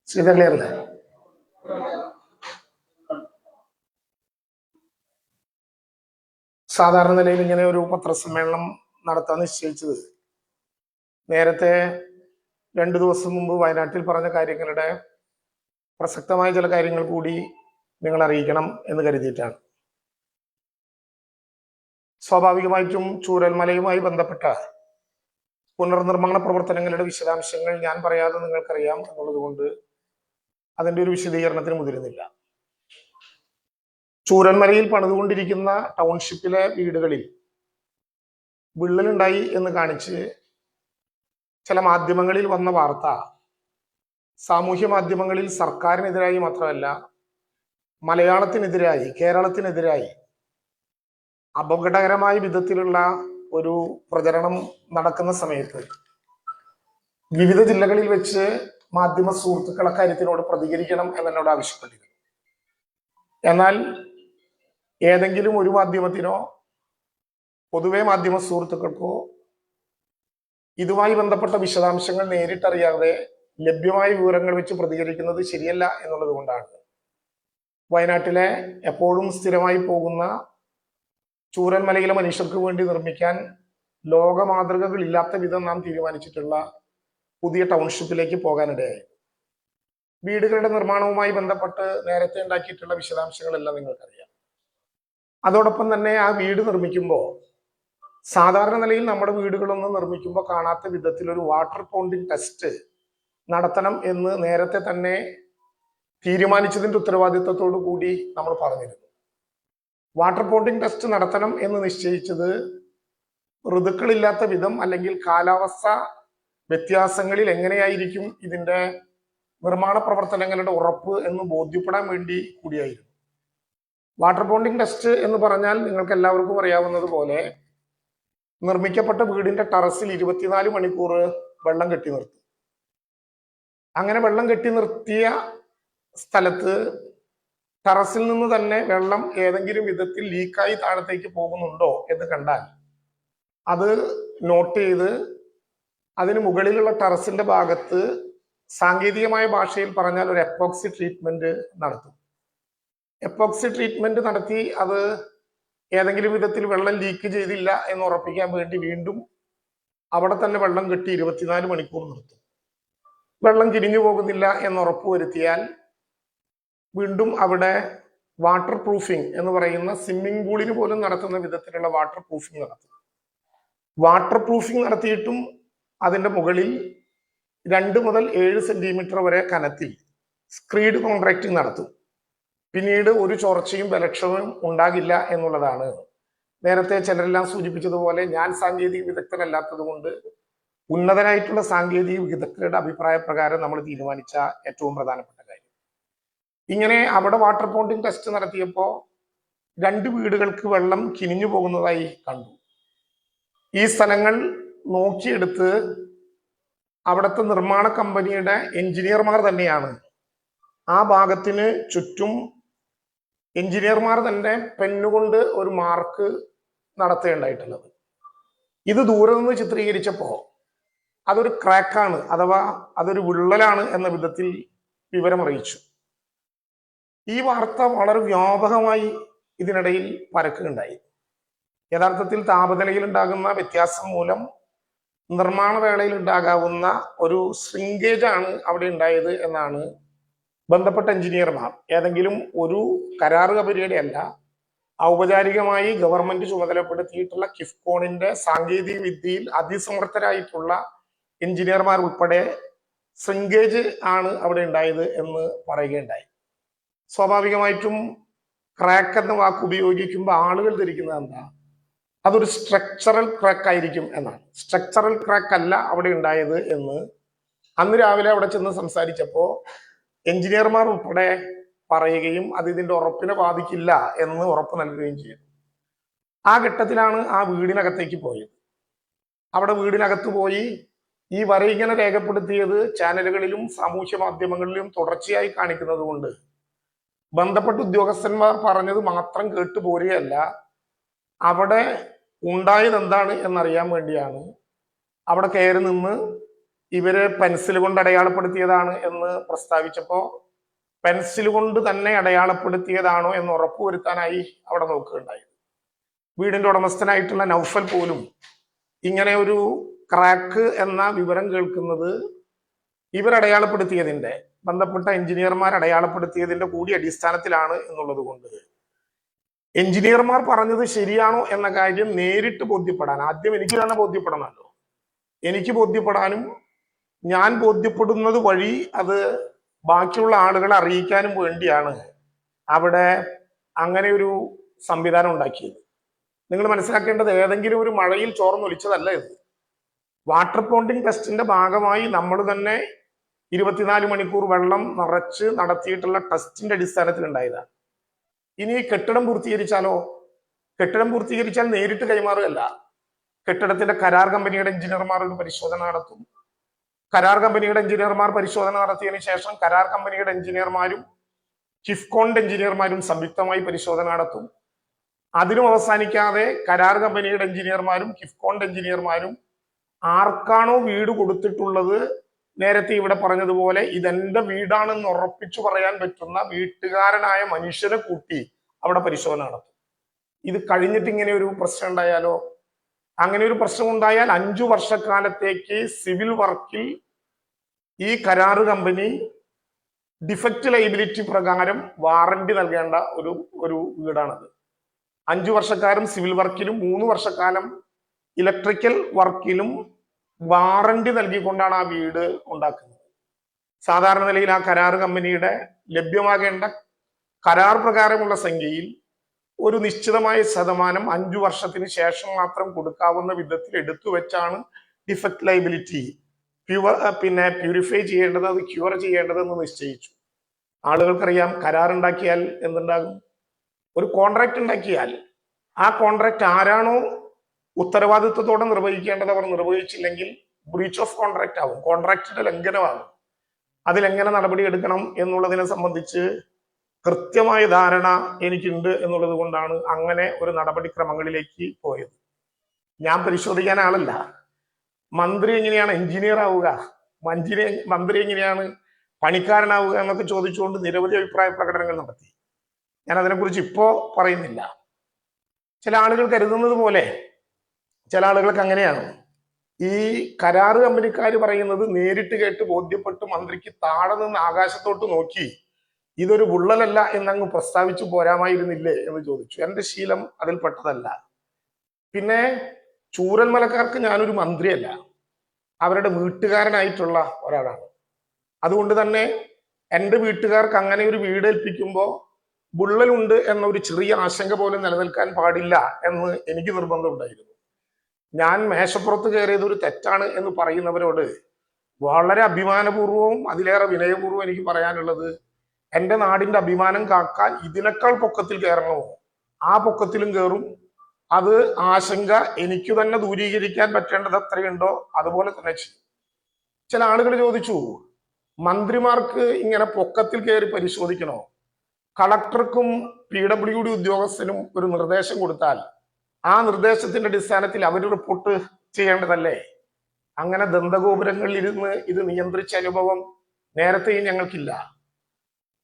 ശ്രീധരല്ലേ സാധാരണ നിലയിൽ ഇങ്ങനെ ഒരു പത്രസമ്മേളനം നടത്താൻ നിശ്ചയിച്ചത് നേരത്തെ 2 ദിവസം മുമ്പ് വയനാട്ടിൽ പറഞ്ഞ കാര്യങ്ങളുടെ പ്രസക്തമായ ചില കാര്യങ്ങൾ കൂടി നിങ്ങൾ അറിയിക്കണം എന്ന് കരുതിയിട്ടാണ്. സ്വാഭാവികമായിട്ടും ചൂരൽമലയുമായി ബന്ധപ്പെട്ട പുനർനിർമ്മാണ പ്രവർത്തനങ്ങളുടെ വിശദാംശങ്ങൾ ഞാൻ പറയാതെ നിങ്ങൾക്കറിയാം എന്നുള്ളത് കൊണ്ട് അതിൻ്റെ ഒരു വിശദീകരണത്തിന് മുതിരുന്നില്ല. ചൂരൽമലയിൽ പണിതുകൊണ്ടിരിക്കുന്ന ടൗൺഷിപ്പിലെ വീടുകളിൽ വിള്ളലുണ്ടായി എന്ന് കാണിച്ച് ചില മാധ്യമങ്ങളിൽ വന്ന വാർത്ത സാമൂഹ്യ മാധ്യമങ്ങളിൽ സർക്കാരിനെതിരായി മാത്രമല്ല മലയാളത്തിനെതിരായി, കേരളത്തിനെതിരായി അപകടകരമായ വിധത്തിലുള്ള ഒരു പ്രചരണം നടക്കുന്ന സമയത്ത് വിവിധ ജില്ലകളിൽ വെച്ച് മാധ്യമ സുഹൃത്തുക്കൾ അക്കാര്യത്തിനോട് പ്രതികരിക്കണം എന്നോട് ആവശ്യപ്പെട്ടിരുന്നു. എന്നാൽ ഏതെങ്കിലും ഒരു മാധ്യമത്തിനോ പൊതുവെ മാധ്യമ സുഹൃത്തുക്കൾക്കോ ഇതുമായി ബന്ധപ്പെട്ട വിശദാംശങ്ങൾ നേരിട്ടറിയാതെ ലഭ്യമായ വിവരങ്ങൾ വെച്ച് പ്രതികരിക്കുന്നത് ശരിയല്ല എന്നുള്ളത് കൊണ്ടാണ് വയനാട്ടിലെ എപ്പോഴും സ്ഥിരമായി പോകുന്ന ചൂരൽമലയിലെ മനുഷ്യർക്ക് വേണ്ടി നിർമ്മിക്കാൻ ലോക മാതൃകകൾ ഇല്ലാത്ത വിധം നാം തീരുമാനിച്ചിട്ടുള്ള പുതിയ ടൗൺഷിപ്പിലേക്ക് പോകാനിടയായി. വീടുകളുടെ നിർമ്മാണവുമായി ബന്ധപ്പെട്ട് നേരത്തെ ഉണ്ടാക്കിയിട്ടുള്ള വിശദാംശങ്ങളെല്ലാം നിങ്ങൾക്കറിയാം. അതോടൊപ്പം തന്നെ ആ വീട് നിർമ്മിക്കുമ്പോൾ സാധാരണ നിലയിൽ നമ്മുടെ വീടുകളൊന്നും നിർമ്മിക്കുമ്പോൾ കാണാത്ത വിധത്തിൽ ഒരു വാട്ടർ പൗണ്ടിങ് ടെസ്റ്റ് നടത്തണം എന്ന് നേരത്തെ തന്നെ തീരുമാനിച്ചതിൻ്റെ ഉത്തരവാദിത്വത്തോടു കൂടി നമ്മൾ പറഞ്ഞിരുന്നു. വാട്ടർ പൗണ്ടിങ് ടെസ്റ്റ് നടത്തണം എന്ന് നിശ്ചയിച്ചത് ഋതുക്കളില്ലാത്ത വിധം അല്ലെങ്കിൽ കാലാവസ്ഥ വ്യത്യാസങ്ങളിൽ എങ്ങനെയായിരിക്കും ഇതിൻ്റെ നിർമ്മാണ പ്രവർത്തനങ്ങളുടെ ഉറപ്പ് എന്ന് ബോധ്യപ്പെടാൻ വേണ്ടി കൂടിയായിരുന്നു. വാട്ടർ പൗണ്ടിങ് ടെസ്റ്റ് എന്ന് പറഞ്ഞാൽ നിങ്ങൾക്ക് എല്ലാവർക്കും അറിയാവുന്നത് പോലെ നിർമ്മിക്കപ്പെട്ട വീടിന്റെ ടെറസിൽ 24 മണിക്കൂർ വെള്ളം കെട്ടി നിർത്തും. അങ്ങനെ വെള്ളം കെട്ടി നിർത്തിയ സ്ഥലത്ത് ടെറസിൽ നിന്ന് തന്നെ വെള്ളം ഏതെങ്കിലും വിധത്തിൽ ലീക്കായി താഴത്തേക്ക് പോകുന്നുണ്ടോ എന്ന് കണ്ടാൽ അത് നോട്ട് ചെയ്ത് അതിന് മുകളിലുള്ള ടെറസിന്റെ ഭാഗത്ത് സാങ്കേതികമായ ഭാഷയിൽ പറഞ്ഞാൽ ഒരു എപ്പോക്സി ട്രീറ്റ്മെന്റ് നടത്തും. എപ്പോക്സി ട്രീറ്റ്മെന്റ് നടത്തി അത് ഏതെങ്കിലും വിധത്തിൽ വെള്ളം ലീക്ക് ചെയ്തില്ല എന്ന് ഉറപ്പിക്കാൻ വേണ്ടി വീണ്ടും അവിടെ തന്നെ വെള്ളം കെട്ടി 24 മണിക്കൂർ നിർത്തും. വെള്ളം കിരിഞ്ഞു പോകുന്നില്ല എന്ന് ഉറപ്പുവരുത്തിയാൽ വീണ്ടും അവിടെ വാട്ടർ പ്രൂഫിംഗ് എന്ന് പറയുന്ന സ്വിമ്മിംഗ് പൂളിന് പോലും നടത്തുന്ന വിധത്തിലുള്ള വാട്ടർ പ്രൂഫിംഗ് നടത്തും. വാട്ടർ പ്രൂഫിംഗ് നടത്തിയിട്ടും അതിൻ്റെ മുകളിൽ 2 മുതൽ 7 സെന്റിമീറ്റർ വരെ കനത്തിൽ സ്ക്രീഡ് കോൺട്രാക്റ്റിംഗ് നടത്തും. പിന്നീട് ഒരു ചോർച്ചയും ബലക്ഷവും ഉണ്ടാകില്ല എന്നുള്ളതാണ് നേരത്തെ ചിലരെല്ലാം സൂചിപ്പിച്ചതുപോലെ ഞാൻ സാങ്കേതിക വിദഗ്ധനല്ലാത്തത് കൊണ്ട് ഉന്നതരായിട്ടുള്ള സാങ്കേതിക വിദഗ്ധരുടെ അഭിപ്രായ പ്രകാരം നമ്മൾ തീരുമാനിച്ച ഏറ്റവും പ്രധാനപ്പെട്ട കാര്യം. ഇങ്ങനെ അവിടെ വാട്ടർ പൗണ്ടിങ് ടെസ്റ്റ് നടത്തിയപ്പോൾ 2 വീടുകൾക്ക് വെള്ളം കിനിഞ്ഞു പോകുന്നതായി കണ്ടു. ഈ സ്ഥലങ്ങൾ നോക്കിയെടുത്ത് അവിടുത്തെ നിർമ്മാണ കമ്പനിയുടെ എഞ്ചിനീയർമാർ തന്നെയാണ് ആ ഭാഗത്തിന് ചുറ്റും എഞ്ചിനീയർമാർ തന്നെ പെന്നുകൊണ്ട് ഒരു മാർക്ക് നടത്തേണ്ടായിട്ടുള്ളത്. ഇത് ദൂരെ നിന്ന് ചിത്രീകരിച്ചപ്പോൾ അതൊരു ക്രാക്കാണ് അഥവാ അതൊരു വിള്ളലാണ് എന്ന വിധത്തിൽ വിവരമറിയിച്ചു. ഈ വാർത്ത വളരെ വ്യാപകമായി ഇതിനിടയിൽ പരക്കുകയുണ്ടായി. യഥാർത്ഥത്തിൽ താപനിലയിൽ ഉണ്ടാകുന്ന വ്യത്യാസം മൂലം നിർമ്മാണ വേളയിൽ ഉണ്ടാകാവുന്ന ഒരു ശ്രിങ്കേജ് ആണ് അവിടെ ഉണ്ടായത് എന്നാണ് ബന്ധപ്പെട്ട എഞ്ചിനീയർമാർ, ഏതെങ്കിലും ഒരു കരാറുകാരിയുടെ അല്ല, ഔപചാരികമായി ഗവൺമെന്റ് ചുമതലപ്പെടുത്തിയിട്ടുള്ള കിഫ്കോണിന്റെ സാങ്കേതിക വിദ്യയിൽ അതിസമർത്ഥരായിട്ടുള്ള എഞ്ചിനീയർമാർ ഉൾപ്പെടെ ശ്രിങ്കേജ് ആണ് അവിടെ ഉണ്ടായത് എന്ന് പറയുകയുണ്ടായി. സ്വാഭാവികമായിട്ടും ക്രാക്ക് എന്ന വാക്ക് ഉപയോഗിക്കുമ്പോൾ ആളുകൾ ധരിക്കുന്നത് എന്താ, അതൊരു സ്ട്രക്ചറൽ ക്രാക്ക് ആയിരിക്കും എന്നാണ്. സ്ട്രക്ചറൽ ക്രാക്ക് അല്ല അവിടെ ഉണ്ടായത് എന്ന് അന്ന് രാവിലെ അവിടെ ചെന്ന് സംസാരിച്ചപ്പോൾ എഞ്ചിനീയർമാർ ഉൾപ്പെടെ പറയുകയും അത് ഇതിന്റെ ഉറപ്പിനെ ബാധിക്കില്ല എന്ന് ഉറപ്പ് നൽകുകയും ചെയ്തു. ആ ഘട്ടത്തിലാണ് ആ വീടിനകത്തേക്ക് പോയത്. അവിടെ വീടിനകത്ത് പോയി ഈ വര ഇങ്ങനെ രേഖപ്പെടുത്തിയത് ചാനലുകളിലും സാമൂഹ്യ മാധ്യമങ്ങളിലും തുടർച്ചയായി കാണിക്കുന്നത് കൊണ്ട് ബന്ധപ്പെട്ട ഉദ്യോഗസ്ഥന്മാർ പറഞ്ഞത് മാത്രം കേട്ടുപോരുകയല്ല, അവിടെ ഉണ്ടായത് എന്താണ് എന്നറിയാൻ വേണ്ടിയാണ് അവിടെ കയറി നിന്ന് ഇവര് പെൻസിൽ കൊണ്ട് അടയാളപ്പെടുത്തിയതാണ് എന്ന് പ്രസ്താവിച്ചപ്പോ പെൻസിൽ കൊണ്ട് തന്നെ അടയാളപ്പെടുത്തിയതാണോ എന്ന് ഉറപ്പുവരുത്താനായി അവിടെ നോക്കുകയുണ്ടായി. വീടിന്റെ ഉടമസ്ഥനായിട്ടുള്ള നൗഫൽ പോലും ഇങ്ങനെ ഒരു ക്രാക്ക് എന്ന വിവരം കേൾക്കുന്നത് ഇവർ അടയാളപ്പെടുത്തിയതിന്റെ, ബന്ധപ്പെട്ട എഞ്ചിനീയർമാർ അടയാളപ്പെടുത്തിയതിന്റെ കൂടി അടിസ്ഥാനത്തിലാണ് എന്നുള്ളത് കൊണ്ട് എഞ്ചിനീയർമാർ പറഞ്ഞത് ശരിയാണോ എന്ന കാര്യം നേരിട്ട് ബോധ്യപ്പെടാൻ ആദ്യം എനിക്ക് തന്നെ ബോധ്യപ്പെടണമല്ലോ. എനിക്ക് ബോധ്യപ്പെടാനും ഞാൻ ബോധ്യപ്പെടുന്നത് വഴി അത് ബാക്കിയുള്ള ആളുകളെ അറിയിക്കാനും വേണ്ടിയാണ് അവിടെ അങ്ങനെ ഒരു സംവിധാനം ഉണ്ടാക്കിയത്. നിങ്ങൾ മനസ്സിലാക്കേണ്ടത് ഏതെങ്കിലും ഒരു മഴയിൽ ചോർന്നൊലിച്ചതല്ല ഇത്. വാട്ടർ പോണ്ടിങ് ടെസ്റ്റിന്റെ ഭാഗമായി നമ്മൾ തന്നെ 24 മണിക്കൂർ വെള്ളം നിറച്ച് നടത്തിയിട്ടുള്ള ടെസ്റ്റിന്റെ അടിസ്ഥാനത്തിൽ ഉണ്ടായതാണ്. ഇനി കെട്ടിടം പൂർത്തീകരിച്ചാലോ? കെട്ടിടം പൂർത്തീകരിച്ചാൽ നേരിട്ട് കൈമാറുകയല്ല. കെട്ടിടത്തിന്റെ കരാർ കമ്പനിയുടെ എഞ്ചിനീയർമാർ ഒരു പരിശോധന നടത്തും. കരാർ കമ്പനിയുടെ എഞ്ചിനീയർമാർ പരിശോധന നടത്തിയതിനു ശേഷം കരാർ കമ്പനിയുടെ എഞ്ചിനീയർമാരും കിഫ്കോണിന്റെ എഞ്ചിനീയർമാരും സംയുക്തമായി പരിശോധന നടത്തും. അതിനും അവസാനിക്കാതെ കരാർ കമ്പനിയുടെ എഞ്ചിനീയർമാരും കിഫ്കോണിന്റെ എഞ്ചിനീയർമാരും ആർക്കാണോ വീട് കൊടുത്തിട്ടുള്ളത്, നേരത്തെ ഇവിടെ പറഞ്ഞതുപോലെ ഇതെന്റെ വീടാണെന്ന് ഉറപ്പിച്ചു പറയാൻ പറ്റുന്ന വീട്ടുകാരനായ മനുഷ്യനെ കൂട്ടി അവിടെ പരിശോധന നടത്തും. ഇത് കഴിഞ്ഞിട്ട് ഇങ്ങനെ ഒരു പ്രശ്നം ഉണ്ടായാലോ? അങ്ങനെ ഒരു പ്രശ്നം ഉണ്ടായാൽ 5 വർഷക്കാലത്തേക്ക് സിവിൽ വർക്കിൽ ഈ കരാറ് കമ്പനി ഡിഫക്റ്റ് ലൈബിലിറ്റി പ്രകാരം വാറന്റി നൽകേണ്ട ഒരു വീടാണത്. 5 വർഷക്കാലം സിവിൽ വർക്കിലും 3 വർഷക്കാലം ഇലക്ട്രിക്കൽ വർക്കിലും വാറന്റി നൽകിക്കൊണ്ടാണ് ആ വീട് ഉണ്ടാക്കുന്നത്. സാധാരണ നിലയിൽ ആ കരാർ കമ്പനിയുടെ ലഭ്യമാകേണ്ട കരാർ പ്രകാരമുള്ള സംഖ്യയിൽ ഒരു നിശ്ചിതമായ ശതമാനം 5 വർഷത്തിന് ശേഷം മാത്രം കൊടുക്കാവുന്ന വിധത്തിൽ എടുത്തു വെച്ചാണ് ഡിഫക്റ്റ് ലൈബിലിറ്റി പ്യൂരിഫൈ ചെയ്യേണ്ടത്, അത് ക്യൂർ ചെയ്യേണ്ടതെന്ന് നിശ്ചയിച്ചു. ആളുകൾക്കറിയാം കരാർ ഉണ്ടാക്കിയാൽ എന്തുണ്ടാകും? ഒരു കോൺട്രാക്ട് ഉണ്ടാക്കിയാൽ ആ കോൺട്രാക്ട് ആരാണോ ഉത്തരവാദിത്വത്തോടെ നിർവഹിക്കേണ്ടത് അവർ നിർവഹിച്ചില്ലെങ്കിൽ ബ്രീച്ച് ഓഫ് കോൺട്രാക്ട് ആവും, കോൺട്രാക്റ്റിന്റെ ലംഘനമാകും. അതിലെങ്ങനെ നടപടി എടുക്കണം എന്നുള്ളതിനെ സംബന്ധിച്ച് കൃത്യമായ ധാരണ എനിക്കുണ്ട് എന്നുള്ളത് കൊണ്ടാണ് അങ്ങനെ ഒരു നടപടിക്രമങ്ങളിലേക്ക് പോയത്. ഞാൻ പരിശോധിക്കാൻ ആളല്ല. മന്ത്രി എങ്ങനെയാണ് എഞ്ചിനീയർ ആവുക, മന്ത്രി എങ്ങനെയാണ് പണിക്കാരനാവുക എന്നൊക്കെ ചോദിച്ചുകൊണ്ട് നിരവധി അഭിപ്രായ പ്രകടനങ്ങൾ നടത്തി. ഞാൻ അതിനെക്കുറിച്ച് ഇപ്പോ പറയുന്നില്ല. ചില ആളുകൾ കരുതുന്നത് പോലെ ചില ആളുകൾക്ക് അങ്ങനെയാണ്. ഈ കരാറ് കമ്പനിക്കാർ പറയുന്നത് നേരിട്ട് കേട്ട് ബോധ്യപ്പെട്ട് മന്ത്രിക്ക് താഴെ നിന്ന് ആകാശത്തോട്ട് നോക്കി ഇതൊരു വിള്ളലല്ല എന്നങ്ങ് പ്രസ്താവിച്ചു പോരാമായിരുന്നില്ലേ എന്ന് ചോദിച്ചു. എന്റെ ശീലം അതിൽപ്പെട്ടതല്ല. പിന്നെ ചൂരൽമലക്കാർക്ക് ഞാനൊരു മന്ത്രിയല്ല, അവരുടെ വീട്ടുകാരനായിട്ടുള്ള ഒരാളാണ്. അതുകൊണ്ട് തന്നെ എൻ്റെ വീട്ടുകാർക്ക് അങ്ങനെ ഒരു വീട് ഏൽപ്പിക്കുമ്പോൾ വിള്ളലുണ്ട് എന്ന ഒരു ചെറിയ ആശങ്ക പോലും നിലനിൽക്കാൻ പാടില്ല എന്ന് എനിക്ക് നിർബന്ധമുണ്ടായിരുന്നു. ഞാൻ മേശപ്പുറത്ത് കയറിയത് ഒരു തെറ്റാണ് എന്ന് പറയുന്നവരോട് വളരെ അഭിമാനപൂർവവും അതിലേറെ വിനയപൂർവ്വം എനിക്ക് പറയാനുള്ളത്, എൻ്റെ നാടിന്റെ അഭിമാനം കാക്കാൻ ഇതിനേക്കാൾ പൊക്കത്തിൽ കയറണമോ ആ പൊക്കത്തിലും കയറും. അത് ആശങ്ക എനിക്ക് തന്നെ ദൂരീകരിക്കാൻ പറ്റേണ്ടത് എത്രയുണ്ടോ അതുപോലെ തന്നെ ചെയ്യും. ചില ആളുകൾ ചോദിച്ചു, മന്ത്രിമാർക്ക് ഇങ്ങനെ പൊക്കത്തിൽ കയറി പരിശോധിക്കണോ? കളക്ടർക്കും PWD ഉദ്യോഗസ്ഥനും ഒരു നിർദ്ദേശം കൊടുത്താൽ ആ നിർദ്ദേശത്തിന്റെ അടിസ്ഥാനത്തിൽ അവർ റിപ്പോർട്ട് ചെയ്യേണ്ടതല്ലേ? അങ്ങനെ ദന്തഗോപുരങ്ങളിൽ ഇരുന്ന് ഇത് നിയന്ത്രിച്ച അനുഭവം നേരത്തെയും ഞങ്ങൾക്കില്ല.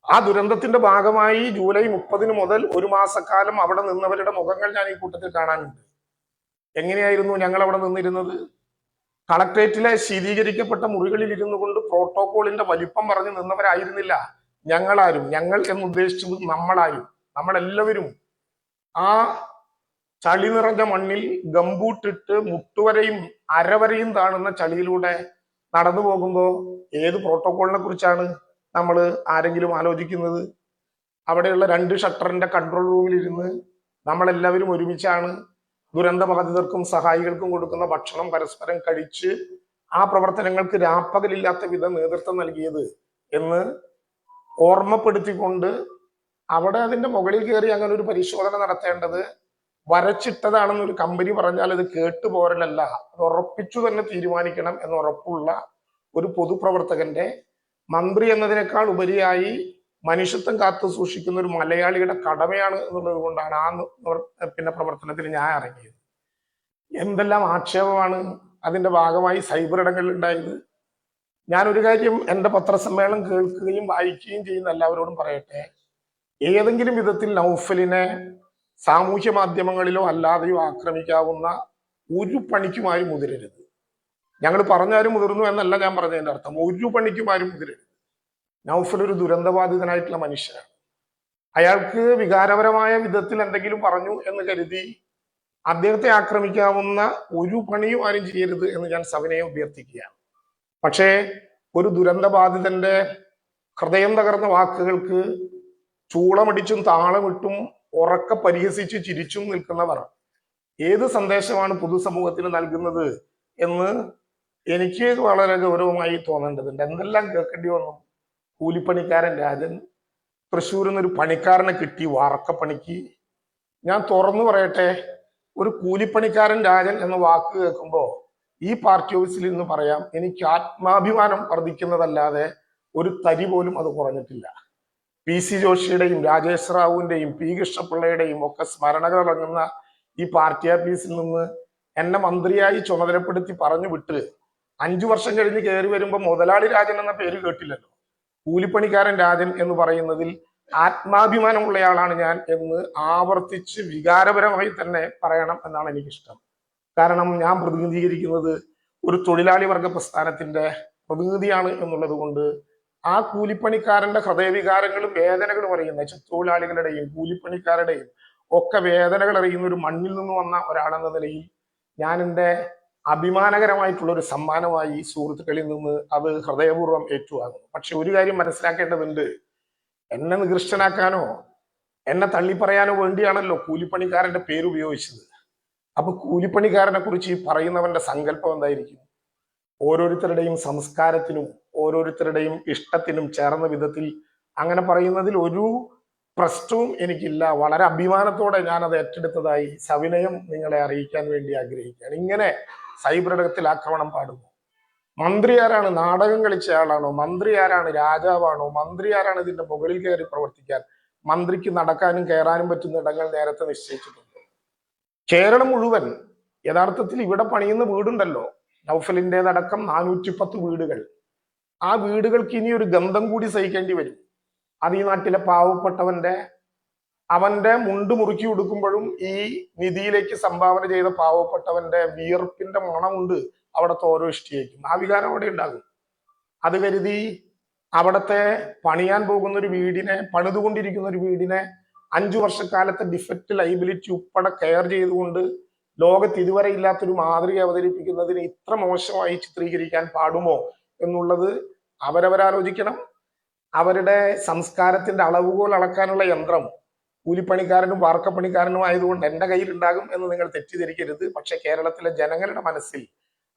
ആ ദുരന്തത്തിന്റെ ഭാഗമായി ജൂലൈ 30 മുതൽ 1 മാസക്കാലം അവിടെ നിന്നവരുടെ മുഖങ്ങൾ ഞാൻ ഈ കൂട്ടത്തിൽ കാണാനുണ്ട്. എങ്ങനെയായിരുന്നു ഞങ്ങൾ അവിടെ നിന്നിരുന്നത്? കളക്ട്രേറ്റിലെ ശീതീകരിക്കപ്പെട്ട മുറികളിൽ ഇരുന്നു കൊണ്ട് പ്രോട്ടോകോളിന്റെ വലിപ്പം പറഞ്ഞ് നിന്നവരായിരുന്നില്ല ഞങ്ങളാരും. ഞങ്ങൾ എന്നുദ്ദേശിച്ചത് നമ്മളെല്ലാവരും ആ ചളി നിറഞ്ഞ മണ്ണിൽ ഗംബൂട്ടിട്ട് മുട്ടുവരെയും അരവരെയും താണുന്ന ചളിയിലൂടെ നടന്നു പോകുമ്പോൾ ഏത് പ്രോട്ടോകോളിനെ കുറിച്ചാണ് നമ്മൾ ആരെങ്കിലും ആലോചിക്കുന്നത്? അവിടെയുള്ള 2 ഷട്ടറിന്റെ കൺട്രോൾ റൂമിൽ ഇരുന്ന് നമ്മളെല്ലാവരും ഒരുമിച്ചാണ് ദുരന്തബാധിതർക്കും സഹായികൾക്കും കൊടുക്കുന്ന ഭക്ഷണം പരസ്പരം കഴിച്ച് ആ പ്രവർത്തനങ്ങൾക്ക് രാപ്പകലില്ലാത്ത വിധം നേതൃത്വം നൽകിയത് എന്ന് ഓർമ്മപ്പെടുത്തിക്കൊണ്ട് അവിടെ അതിന്റെ മുകളിൽ കയറി അങ്ങനെ ഒരു പരിശോധന നടത്തേണ്ടത് വരച്ചിട്ടതാണെന്നൊരു കമ്പനി പറഞ്ഞാൽ അത് കേട്ടുപോരലല്ല, അത് ഉറപ്പിച്ചു തന്നെ തീരുമാനിക്കണം എന്ന് ഉറപ്പുള്ള ഒരു പൊതുപ്രവർത്തകന്റെ, മന്ത്രി എന്നതിനേക്കാൾ ഉപരിയായി മനുഷ്യത്വം കാത്തു സൂക്ഷിക്കുന്ന ഒരു മലയാളിയുടെ കടമയാണ് എന്നുള്ളത് കൊണ്ടാണ് ആ പ്രവർത്തനത്തിൽ ഞാൻ ഇറങ്ങിയത്. എന്തെല്ലാം ആക്ഷേപമാണ് അതിന്റെ ഭാഗമായി സൈബർ ഇടങ്ങളിൽ ഉണ്ടായത്. ഞാനൊരു കാര്യം എൻ്റെ പത്രസമ്മേളനം കേൾക്കുകയും വായിക്കുകയും ചെയ്യുന്ന എല്ലാവരോടും പറയട്ടെ. ഏതെങ്കിലും വിധത്തിൽ നൗഫലിനെ സാമൂഹ്യ മാധ്യമങ്ങളിലോ അല്ലാതെയോ ആക്രമിക്കാവുന്ന ഒരു പണിക്കുമാരും മുതിരരുത്. ഞങ്ങൾ പറഞ്ഞാലും മുതിർന്നു എന്നല്ല ഞാൻ പറഞ്ഞതിന്റെ അർത്ഥം. ഒരു പണിക്കുമാരും മുതിരരുത്. നൗഫൽ ഒരു ദുരന്തബാധിതനായിട്ടുള്ള മനുഷ്യനാണ്. അയാൾക്ക് വികാരപരമായ വിധത്തിൽ എന്തെങ്കിലും പറഞ്ഞു എന്ന് കരുതി അദ്ദേഹത്തെ ആക്രമിക്കാവുന്ന ഒരു പണിയും ആരും ചെയ്യരുത് എന്ന് ഞാൻ സവിനയം അഭ്യർത്ഥിക്കുകയാണ്. പക്ഷേ ഒരു ദുരന്തബാധിതന്റെ ഹൃദയം തകർന്ന വാക്കുകൾക്ക് ചൂളമടിച്ചും താളമിട്ടും ഉറക്ക പരിഹസിച്ച് ചിരിച്ചും നിൽക്കുന്നവർ ഏത് സന്ദേശമാണ് പൊതുസമൂഹത്തിന് നൽകുന്നത് എന്ന് എനിക്ക് വളരെ ഗൗരവമായി തോന്നേണ്ടതുണ്ട്. എന്തെല്ലാം കേൾക്കേണ്ടി വന്നു. കൂലിപ്പണിക്കാരൻ രാജൻ തൃശ്ശൂരിൽ നിന്നൊരു പണിക്കാരനെ കിട്ടി വാർക്കപ്പണിക്ക്. ഞാൻ തുറന്നു പറയട്ടെ, ഒരു കൂലിപ്പണിക്കാരൻ രാജൻ എന്ന വാക്ക് കേൾക്കുമ്പോൾ ഈ പാർട്ടി ഓഫീസിൽ നിന്ന് പറയാം, എനിക്ക് ആത്മാഭിമാനം വർദ്ധിക്കുന്നതല്ലാതെ ഒരു തരി പോലും അത് കുറഞ്ഞിട്ടില്ല. PC ജോഷിയുടെയും രാജേഷ് റാവുവിന്റെയും P കൃഷ്ണപിള്ളയുടെയും ഒക്കെ സ്മരണകൾ അടങ്ങുന്ന ഈ പാർട്ടി ഓഫീസിൽ നിന്ന് എന്നെ മന്ത്രിയായി ചുമതലപ്പെടുത്തി പറഞ്ഞു വിട്ട് 5 വർഷം കഴിഞ്ഞ് കയറി വരുമ്പോൾ മുതലാളി രാജൻ എന്ന പേര് കേട്ടില്ലല്ലോ. കൂലിപ്പണിക്കാരൻ രാജൻ എന്ന് പറയുന്നതിൽ ആത്മാഭിമാനമുള്ളയാളാണ് ഞാൻ എന്ന് ആവർത്തിച്ച് വികാരപരമായി തന്നെ പറയണം എന്നാണ് എനിക്കിഷ്ടം. കാരണം ഞാൻ പ്രതിനിധീകരിക്കുന്നത് ഒരു തൊഴിലാളി വർഗ പ്രസ്ഥാനത്തിന്റെ പ്രതിനിധിയാണ് എന്നുള്ളത് കൊണ്ട് ആ കൂലിപ്പണിക്കാരന്റെ ഹൃദയവികാരങ്ങളും വേദനകളും അറിയുന്ന തൊഴിലാളികളുടെയും കൂലിപ്പണിക്കാരുടെയും ഒക്കെ വേദനകൾ അറിയുന്ന ഒരു മണ്ണിൽ നിന്ന് വന്ന ഒരാളെന്ന നിലയിൽ ഞാൻ എൻ്റെ അഭിമാനകരമായിട്ടുള്ള ഒരു സമ്മാനമായി സുഹൃത്തുക്കളിൽ നിന്ന് അത് ഹൃദയപൂർവ്വം ഏറ്റുവാങ്ങുന്നു. പക്ഷെ ഒരു കാര്യം മനസ്സിലാക്കേണ്ടതുണ്ട്, എന്നെ നികൃഷ്ടനാക്കാനോ എന്നെ തള്ളിപ്പറയാനോ വേണ്ടിയാണല്ലോ കൂലിപ്പണിക്കാരന്റെ പേര് ഉപയോഗിച്ചത്. അപ്പൊ കൂലിപ്പണിക്കാരനെ കുറിച്ച് ഈ പറയുന്നവന്റെ സങ്കല്പം എന്തായിരിക്കും? ഓരോരുത്തരുടെയും സംസ്കാരത്തിനും ഓരോരുത്തരുടെയും ഇഷ്ടത്തിനും ചേർന്ന വിധത്തിൽ അങ്ങനെ പറയുന്നതിൽ ഒരു പ്രശ്നവും എനിക്കില്ല. വളരെ അഭിമാനത്തോടെ ഞാൻ അത് ഏറ്റെടുത്തതായി സവിനയം നിങ്ങളെ അറിയിക്കാൻ വേണ്ടി ആഗ്രഹിക്കുകയാണ്. ഇങ്ങനെ സൈബർ ഇടത്തിൽ ആക്രമണം പാടുമോ? മന്ത്രി ആരാണ്? നാടകം കളിച്ച ആളാണോ? മന്ത്രി ആരാണ്? രാജാവാണോ? മന്ത്രി ആരാണ് ഇതിന്റെ മുകളിൽ കയറി പ്രവർത്തിക്കാൻ? മന്ത്രിക്ക് നടക്കാനും കയറാനും പറ്റുന്ന ഇടങ്ങൾ നേരത്തെ നിശ്ചയിച്ചിട്ടുണ്ട്. കേരളം മുഴുവൻ യഥാർത്ഥത്തിൽ ഇവിടെ പണിയുന്ന വീടുണ്ടല്ലോ, നൗഫലിൻ്റെതടക്കം 410 വീടുകൾ. ആ വീടുകൾക്ക് ഇനി ഒരു ഗന്ധം കൂടി സഹിക്കേണ്ടി വരും. അത് ഈ നാട്ടിലെ പാവപ്പെട്ടവന്റെ അവന്റെ മുണ്ട് മുറുക്കി ഉടുക്കുമ്പോഴും ഈ നിധിയിലേക്ക് സംഭാവന ചെയ്ത പാവപ്പെട്ടവന്റെ വിയർപ്പിന്റെ മണമുണ്ട് അവിടുത്തെ ഓരോ ഇഷ്ടിയേക്കും. ആ വികാരം അവിടെ ഉണ്ടാകും. അത് കരുതി അവിടത്തെ പണിയാൻ പോകുന്ന ഒരു വീടിനെ, പണിതുകൊണ്ടിരിക്കുന്ന ഒരു വീടിനെ 5 വർഷക്കാലത്തെ ഡിഫക്റ്റ് ലൈബിലിറ്റി ഉൾപ്പെടെ കെയർ ചെയ്തുകൊണ്ട് ലോകത്ത് ഇതുവരെ ഇല്ലാത്തൊരു മാതൃക അവതരിപ്പിക്കുന്നതിന് ഇത്ര മോശമായി ചിത്രീകരിക്കാൻ പാടുമോ എന്നുള്ളത് അവരവരാലോചിക്കണം. അവരുടെ സംസ്കാരത്തിന്റെ അളവുകോൽ അളക്കാനുള്ള യന്ത്രം കൂലിപ്പണിക്കാരനും വാർക്കപ്പണിക്കാരനും ആയതുകൊണ്ട് എൻ്റെ കയ്യിൽ ഉണ്ടാകും എന്ന് നിങ്ങൾ തെറ്റിദ്ധരിക്കരുത്. പക്ഷെ കേരളത്തിലെ ജനങ്ങളുടെ മനസ്സിൽ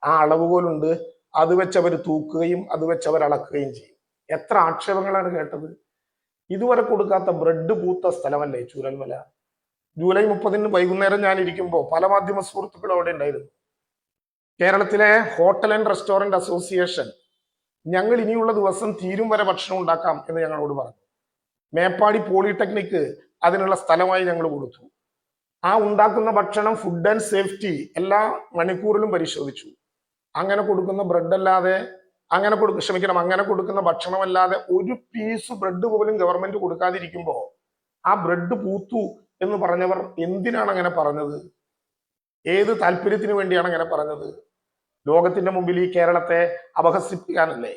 ആ അളവുകോലുണ്ട്. അത് വെച്ച് അവർ തൂക്കുകയും അത് വെച്ച് അവർ അളക്കുകയും ചെയ്യും. എത്ര ആക്ഷേപങ്ങളാണ് കേട്ടത്. ഇതുവരെ കൊടുക്കാത്ത ബ്രെഡ് പൂത്ത സ്ഥലമല്ലേ ചൂരൽമല. ജൂലൈ 30 വൈകുന്നേരം ഞാൻ ഇരിക്കുമ്പോൾ പല മാധ്യമ സുഹൃത്തുക്കളും അവിടെ ഉണ്ടായിരുന്നു. കേരളത്തിലെ ഹോട്ടൽ ആൻഡ് റെസ്റ്റോറന്റ് അസോസിയേഷൻ ഞങ്ങൾ ഇനിയുള്ള ദിവസം തീരും വരെ ഭക്ഷണം ഉണ്ടാക്കാം എന്ന് ഞങ്ങളോട് പറഞ്ഞു. മേപ്പാടി പോളിടെക്നിക്ക് അതിനുള്ള സ്ഥലമായി ഞങ്ങൾ കൊടുത്തു. ആ ഉണ്ടാക്കുന്ന ഭക്ഷണം ഫുഡ് ആൻഡ് സേഫ്റ്റി എല്ലാ മണിക്കൂറിലും പരിശോധിച്ചു. അങ്ങനെ കൊടുക്കുന്ന ബ്രെഡ് അല്ലാതെ അങ്ങനെ കൊടുക്കുന്ന ഭക്ഷണമല്ലാതെ ഒരു പീസ് ബ്രെഡ് പോലും ഗവൺമെന്റ് കൊടുക്കാതിരിക്കുമ്പോൾ ആ ബ്രെഡ് പൂത്തു എന്ന് പറഞ്ഞവർ എന്തിനാണ് അങ്ങനെ പറഞ്ഞത്? ഏത് താല്പര്യത്തിന് വേണ്ടിയാണ് അങ്ങനെ പറഞ്ഞത്? ലോകത്തിന്റെ മുമ്പിൽ ഈ കേരളത്തെ അപഹസിപ്പിക്കാനല്ലേ?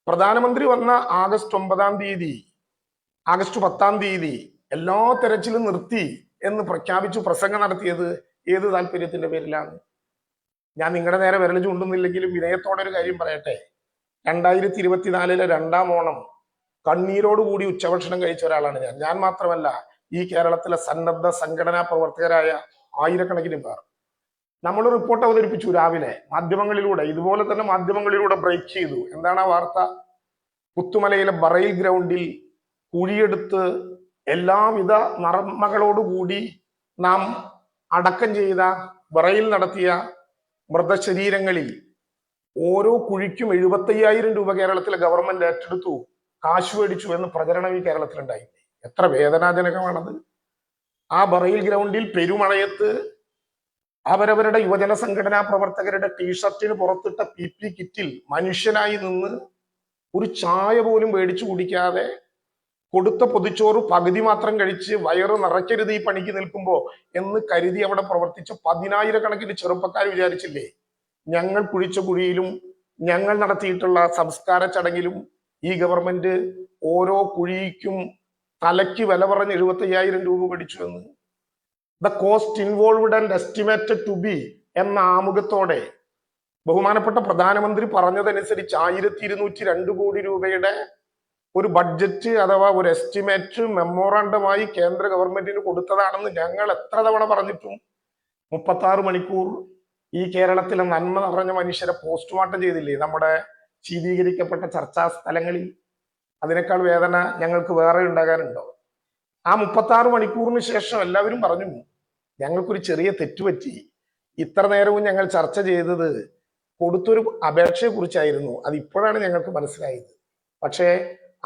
പ്രധാനമന്ത്രി വന്ന ആഗസ്റ്റ് 10 തീയതി എല്ലാ തെരച്ചിലും നിർത്തി എന്ന് പ്രഖ്യാപിച്ചു പ്രസംഗം നടത്തിയത് ഏത് താല്പര്യത്തിന്റെ പേരിലാണ്? ഞാൻ നിങ്ങളുടെ നേരെ വിരൽ ചൂണ്ടുന്നില്ലെങ്കിലും വിനയത്തോടെ ഒരു കാര്യം പറയട്ടെ. 2024 2-ാം ഓണം കണ്ണീരോടുകൂടി ഉച്ചഭക്ഷണം കഴിച്ച ഒരാളാണ് ഞാൻ. ഞാൻ മാത്രമല്ല, ഈ കേരളത്തിലെ സന്നദ്ധ സംഘടനാ പ്രവർത്തകരായ ആയിരക്കണക്കിന് പേർ. നമ്മൾ റിപ്പോർട്ട് അവതരിപ്പിച്ചു രാവിലെ മാധ്യമങ്ങളിലൂടെ, ഇതുപോലെ തന്നെ മാധ്യമങ്ങളിലൂടെ ബ്രേക്ക് ചെയ്തു. എന്താണ് ആ വാർത്ത? പുത്തുമലയിലെ ബറയിൽ ഗ്രൗണ്ടിൽ കുഴിയെടുത്ത് എല്ലാവിധ നർമ്മകളോടുകൂടി നാം അടക്കം ചെയ്ത, ബറയിൽ നടത്തിയ മൃതശരീരങ്ങളിൽ ഓരോ കുഴിക്കും 75,000 രൂപ കേരളത്തിലെ ഗവൺമെന്റ് ഏറ്റെടുത്തു, കാശ് മേടിച്ചു എന്ന് പ്രചരണം ഈ കേരളത്തിലുണ്ടായി. എത്ര വേദനാജനകമാണത്. ആ ബറയിൽ ഗ്രൗണ്ടിൽ പെരുമഴയത്ത് അവരവരുടെ യുവജന സംഘടനാ പ്രവർത്തകരുടെ ടീഷർട്ടിന് പുറത്തിട്ട PP കിറ്റിൽ മനുഷ്യനായി നിന്ന് ഒരു ചായ പോലും മേടിച്ചു കുടിക്കാതെ കൊടുത്ത പൊതിച്ചോറ് പകുതി മാത്രം കഴിച്ച് വയറ് നിറയ്ക്കരുത് ഈ പണിക്ക് നിൽക്കുമ്പോ എന്ന് കരുതി അവിടെ പ്രവർത്തിച്ച 10,000-കണക്കിന് ചെറുപ്പക്കാർ വിചാരിച്ചില്ലേ ഞങ്ങൾ കുഴിച്ച കുഴിയിലും ഞങ്ങൾ നടത്തിയിട്ടുള്ള സംസ്കാര ചടങ്ങിലും ഈ ഗവൺമെന്റ് ഓരോ കുഴിക്കും തലയ്ക്ക് വില പറഞ്ഞ് 75,000 രൂപ മേടിച്ചു എന്ന്? The cost involved and estimated to be എന്ന ആമുഖത്തോടെ ബഹുമാനപ്പെട്ട പ്രധാനമന്ത്രി പറഞ്ഞതനുസരിച്ച് 1,202 കോടി രൂപയുടെ ഒരു ബഡ്ജറ്റ് അഥവാ ഒരു എസ്റ്റിമേറ്റ് മെമ്മോറാണ്ടമായി കേന്ദ്ര ഗവൺമെന്റിന് കൊടുത്തതാണെന്ന് ഞങ്ങൾ എത്ര തവണ പറഞ്ഞിട്ടും 36 മണിക്കൂർ ഈ കേരളത്തിലെ നന്മ നിറഞ്ഞ മനുഷ്യരെ പോസ്റ്റ്മോർട്ടം ചെയ്തില്ലേ നമ്മുടെ ശീതീകരിക്കപ്പെട്ട ചർച്ചാ സ്ഥലങ്ങളിൽ? അതിനേക്കാൾ വേദന ഞങ്ങൾക്ക് വേറെ ഉണ്ടാകാനുണ്ടോ? ആ 36 മണിക്കൂറിന് ശേഷം എല്ലാവരും പറഞ്ഞു ഞങ്ങൾക്കൊരു ചെറിയ തെറ്റുപറ്റി, ഇത്ര നേരവും ഞങ്ങൾ ചർച്ച ചെയ്തത് കൊടുത്തൊരു അപേക്ഷയെ കുറിച്ചായിരുന്നു, അത് ഇപ്പോഴാണ് ഞങ്ങൾക്ക് മനസ്സിലായത്. പക്ഷേ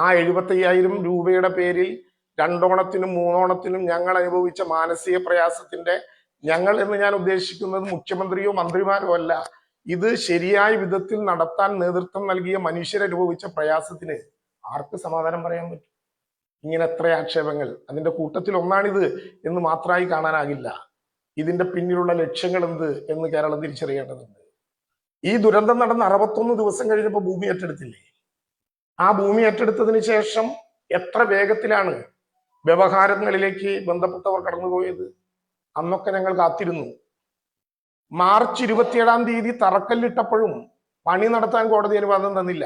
ആ 75,000 രൂപയുടെ പേരിൽ 2 ഓണത്തിനും 3 ഓണത്തിനും ഞങ്ങൾ അനുഭവിച്ച മാനസിക പ്രയാസത്തിന്റെ, ഞങ്ങൾ എന്ന് ഞാൻ ഉദ്ദേശിക്കുന്നത് മുഖ്യമന്ത്രിയോ മന്ത്രിമാരോ അല്ല, ഇത് ശരിയായ വിധത്തിൽ നടത്താൻ നേതൃത്വം നൽകിയ മനുഷ്യരനുഭവിച്ച പ്രയാസത്തിന് ആർക്ക് സമാധാനം പറയാൻ പറ്റും? ഇങ്ങനെ എത്ര ആക്ഷേപങ്ങൾ, അതിന്റെ കൂട്ടത്തിൽ ഒന്നാണിത് എന്ന് മാത്രമായി കാണാനാകില്ല. ഇതിന്റെ പിന്നിലുള്ള ലക്ഷ്യങ്ങൾ എന്ത് എന്ന് കേരളം തിരിച്ചറിയേണ്ടതുണ്ട്. ഈ ദുരന്തം നടന്ന് 61 ദിവസം കഴിഞ്ഞപ്പോൾ ഭൂമി ഏറ്റെടുത്തില്ലേ? ആ ഭൂമി ഏറ്റെടുത്തതിന് ശേഷം എത്ര വേഗത്തിലാണ് വ്യവഹാരങ്ങളിലേക്ക് ബന്ധപ്പെട്ടവർ കടന്നുപോയത്? അന്നൊക്കെ ഞങ്ങൾ കാത്തിരുന്നു. മാർച്ച് 27-ാം തീയതി തറക്കല്ലിട്ടപ്പോഴും പണി നടത്താൻ കോടതി അനുവാദം തന്നില്ല.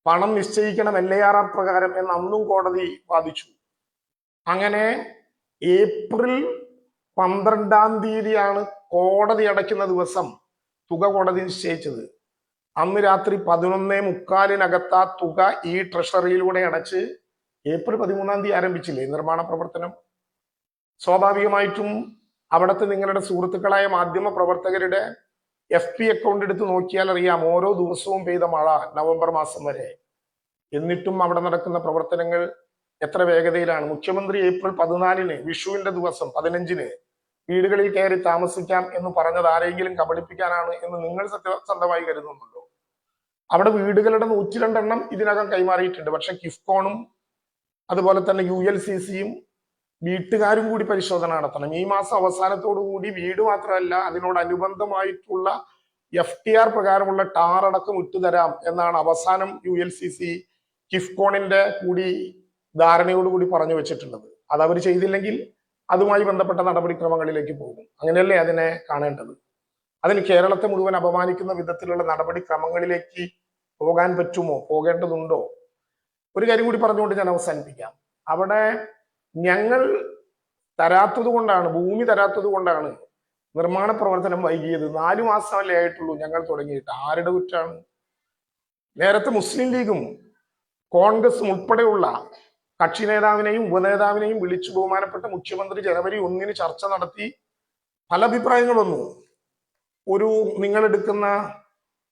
പണം നിശ്ചയിക്കണം LARR പ്രകാരം എന്ന് അന്നും കോടതി വാദിച്ചു. അങ്ങനെ ഏപ്രിൽ 12-ാം തീയതിയാണ് കോടതി അടയ്ക്കുന്ന ദിവസം തുക കോടതി നിശ്ചയിച്ചത്. അന്ന് രാത്രി 11:45 ആ തുക ഈ ട്രഷറിയിലൂടെ അടച്ച് ഏപ്രിൽ 13-ാം തീയതി ആരംഭിച്ചില്ലേ നിർമ്മാണ പ്രവർത്തനം? സ്വാഭാവികമായിട്ടും അവിടുത്തെ നിങ്ങളുടെ സുഹൃത്തുക്കളായ മാധ്യമ പ്രവർത്തകരുടെ FB അക്കൗണ്ട് എടുത്ത് നോക്കിയാൽ അറിയാം ഓരോ ദിവസവും പെയ്ത മഴ നവംബർ മാസം വരെ. എന്നിട്ടും അവിടെ നടക്കുന്ന പ്രവർത്തനങ്ങൾ എത്ര വേഗതയിലാണ്. മുഖ്യമന്ത്രി ഏപ്രിൽ 14-ന് വിഷുവിന്റെ ദിവസം 15-ന് വീടുകളിൽ കയറി താമസിക്കാം എന്ന് പറഞ്ഞത് ആരെങ്കിലും കബളിപ്പിക്കാനാണ് എന്ന് നിങ്ങൾ സത്യസന്ധമായി കരുതുന്നുണ്ടോ? അവിടെ വീടുകളുടെ 102 എണ്ണം ഇതിനകം കൈമാറിയിട്ടുണ്ട്. പക്ഷെ കിഫ്കോണും അതുപോലെ തന്നെ ULCCയും വീട്ടുകാരും കൂടി പരിശോധന നടത്തണം. ഈ മാസം അവസാനത്തോടു കൂടി വീട് മാത്രമല്ല അതിനോടനുബന്ധമായിട്ടുള്ള FTR പ്രകാരമുള്ള ടാർ അടക്കം ഇട്ടുതരാം എന്നാണ് അവസാനം ULCC കിഫ്കോണിന്റെ കൂടി ധാരണയോടുകൂടി പറഞ്ഞു വെച്ചിട്ടുള്ളത്. അത് അവർ ചെയ്തില്ലെങ്കിൽ അതുമായി ബന്ധപ്പെട്ട നടപടിക്രമങ്ങളിലേക്ക് പോകും. അങ്ങനെയല്ലേ അതിനെ കാണേണ്ടത്? അതിന് കേരളത്തെ മുഴുവൻ അപമാനിക്കുന്ന വിധത്തിലുള്ള നടപടിക്രമങ്ങളിലേക്ക് പോകാൻ പറ്റുമോ? പോകേണ്ടതുണ്ടോ? ഒരു കാര്യം കൂടി പറഞ്ഞുകൊണ്ട് ഞാൻ അവസാനിപ്പിക്കാം. അവിടെ ഞങ്ങൾ തരാത്തത് കൊണ്ടാണ്, ഭൂമി തരാത്തത് കൊണ്ടാണ് നിർമ്മാണ പ്രവർത്തനം വൈകിയത്. 4 മാസമല്ലേ ആയിട്ടുള്ളൂ ഞങ്ങൾ തുടങ്ങിയിട്ട്. ആരുടെ കുറ്റാണ്? നേരത്തെ മുസ്ലിം ലീഗും കോൺഗ്രസും ഉൾപ്പെടെയുള്ള കക്ഷി നേതാവിനെയും ഉപനേതാവിനെയും വിളിച്ചു ബഹുമാനപ്പെട്ട മുഖ്യമന്ത്രി ജനുവരി 1-ന് ചർച്ച നടത്തി പല അഭിപ്രായങ്ങൾ വന്നു. ഒരു നിങ്ങൾ എടുക്കുന്ന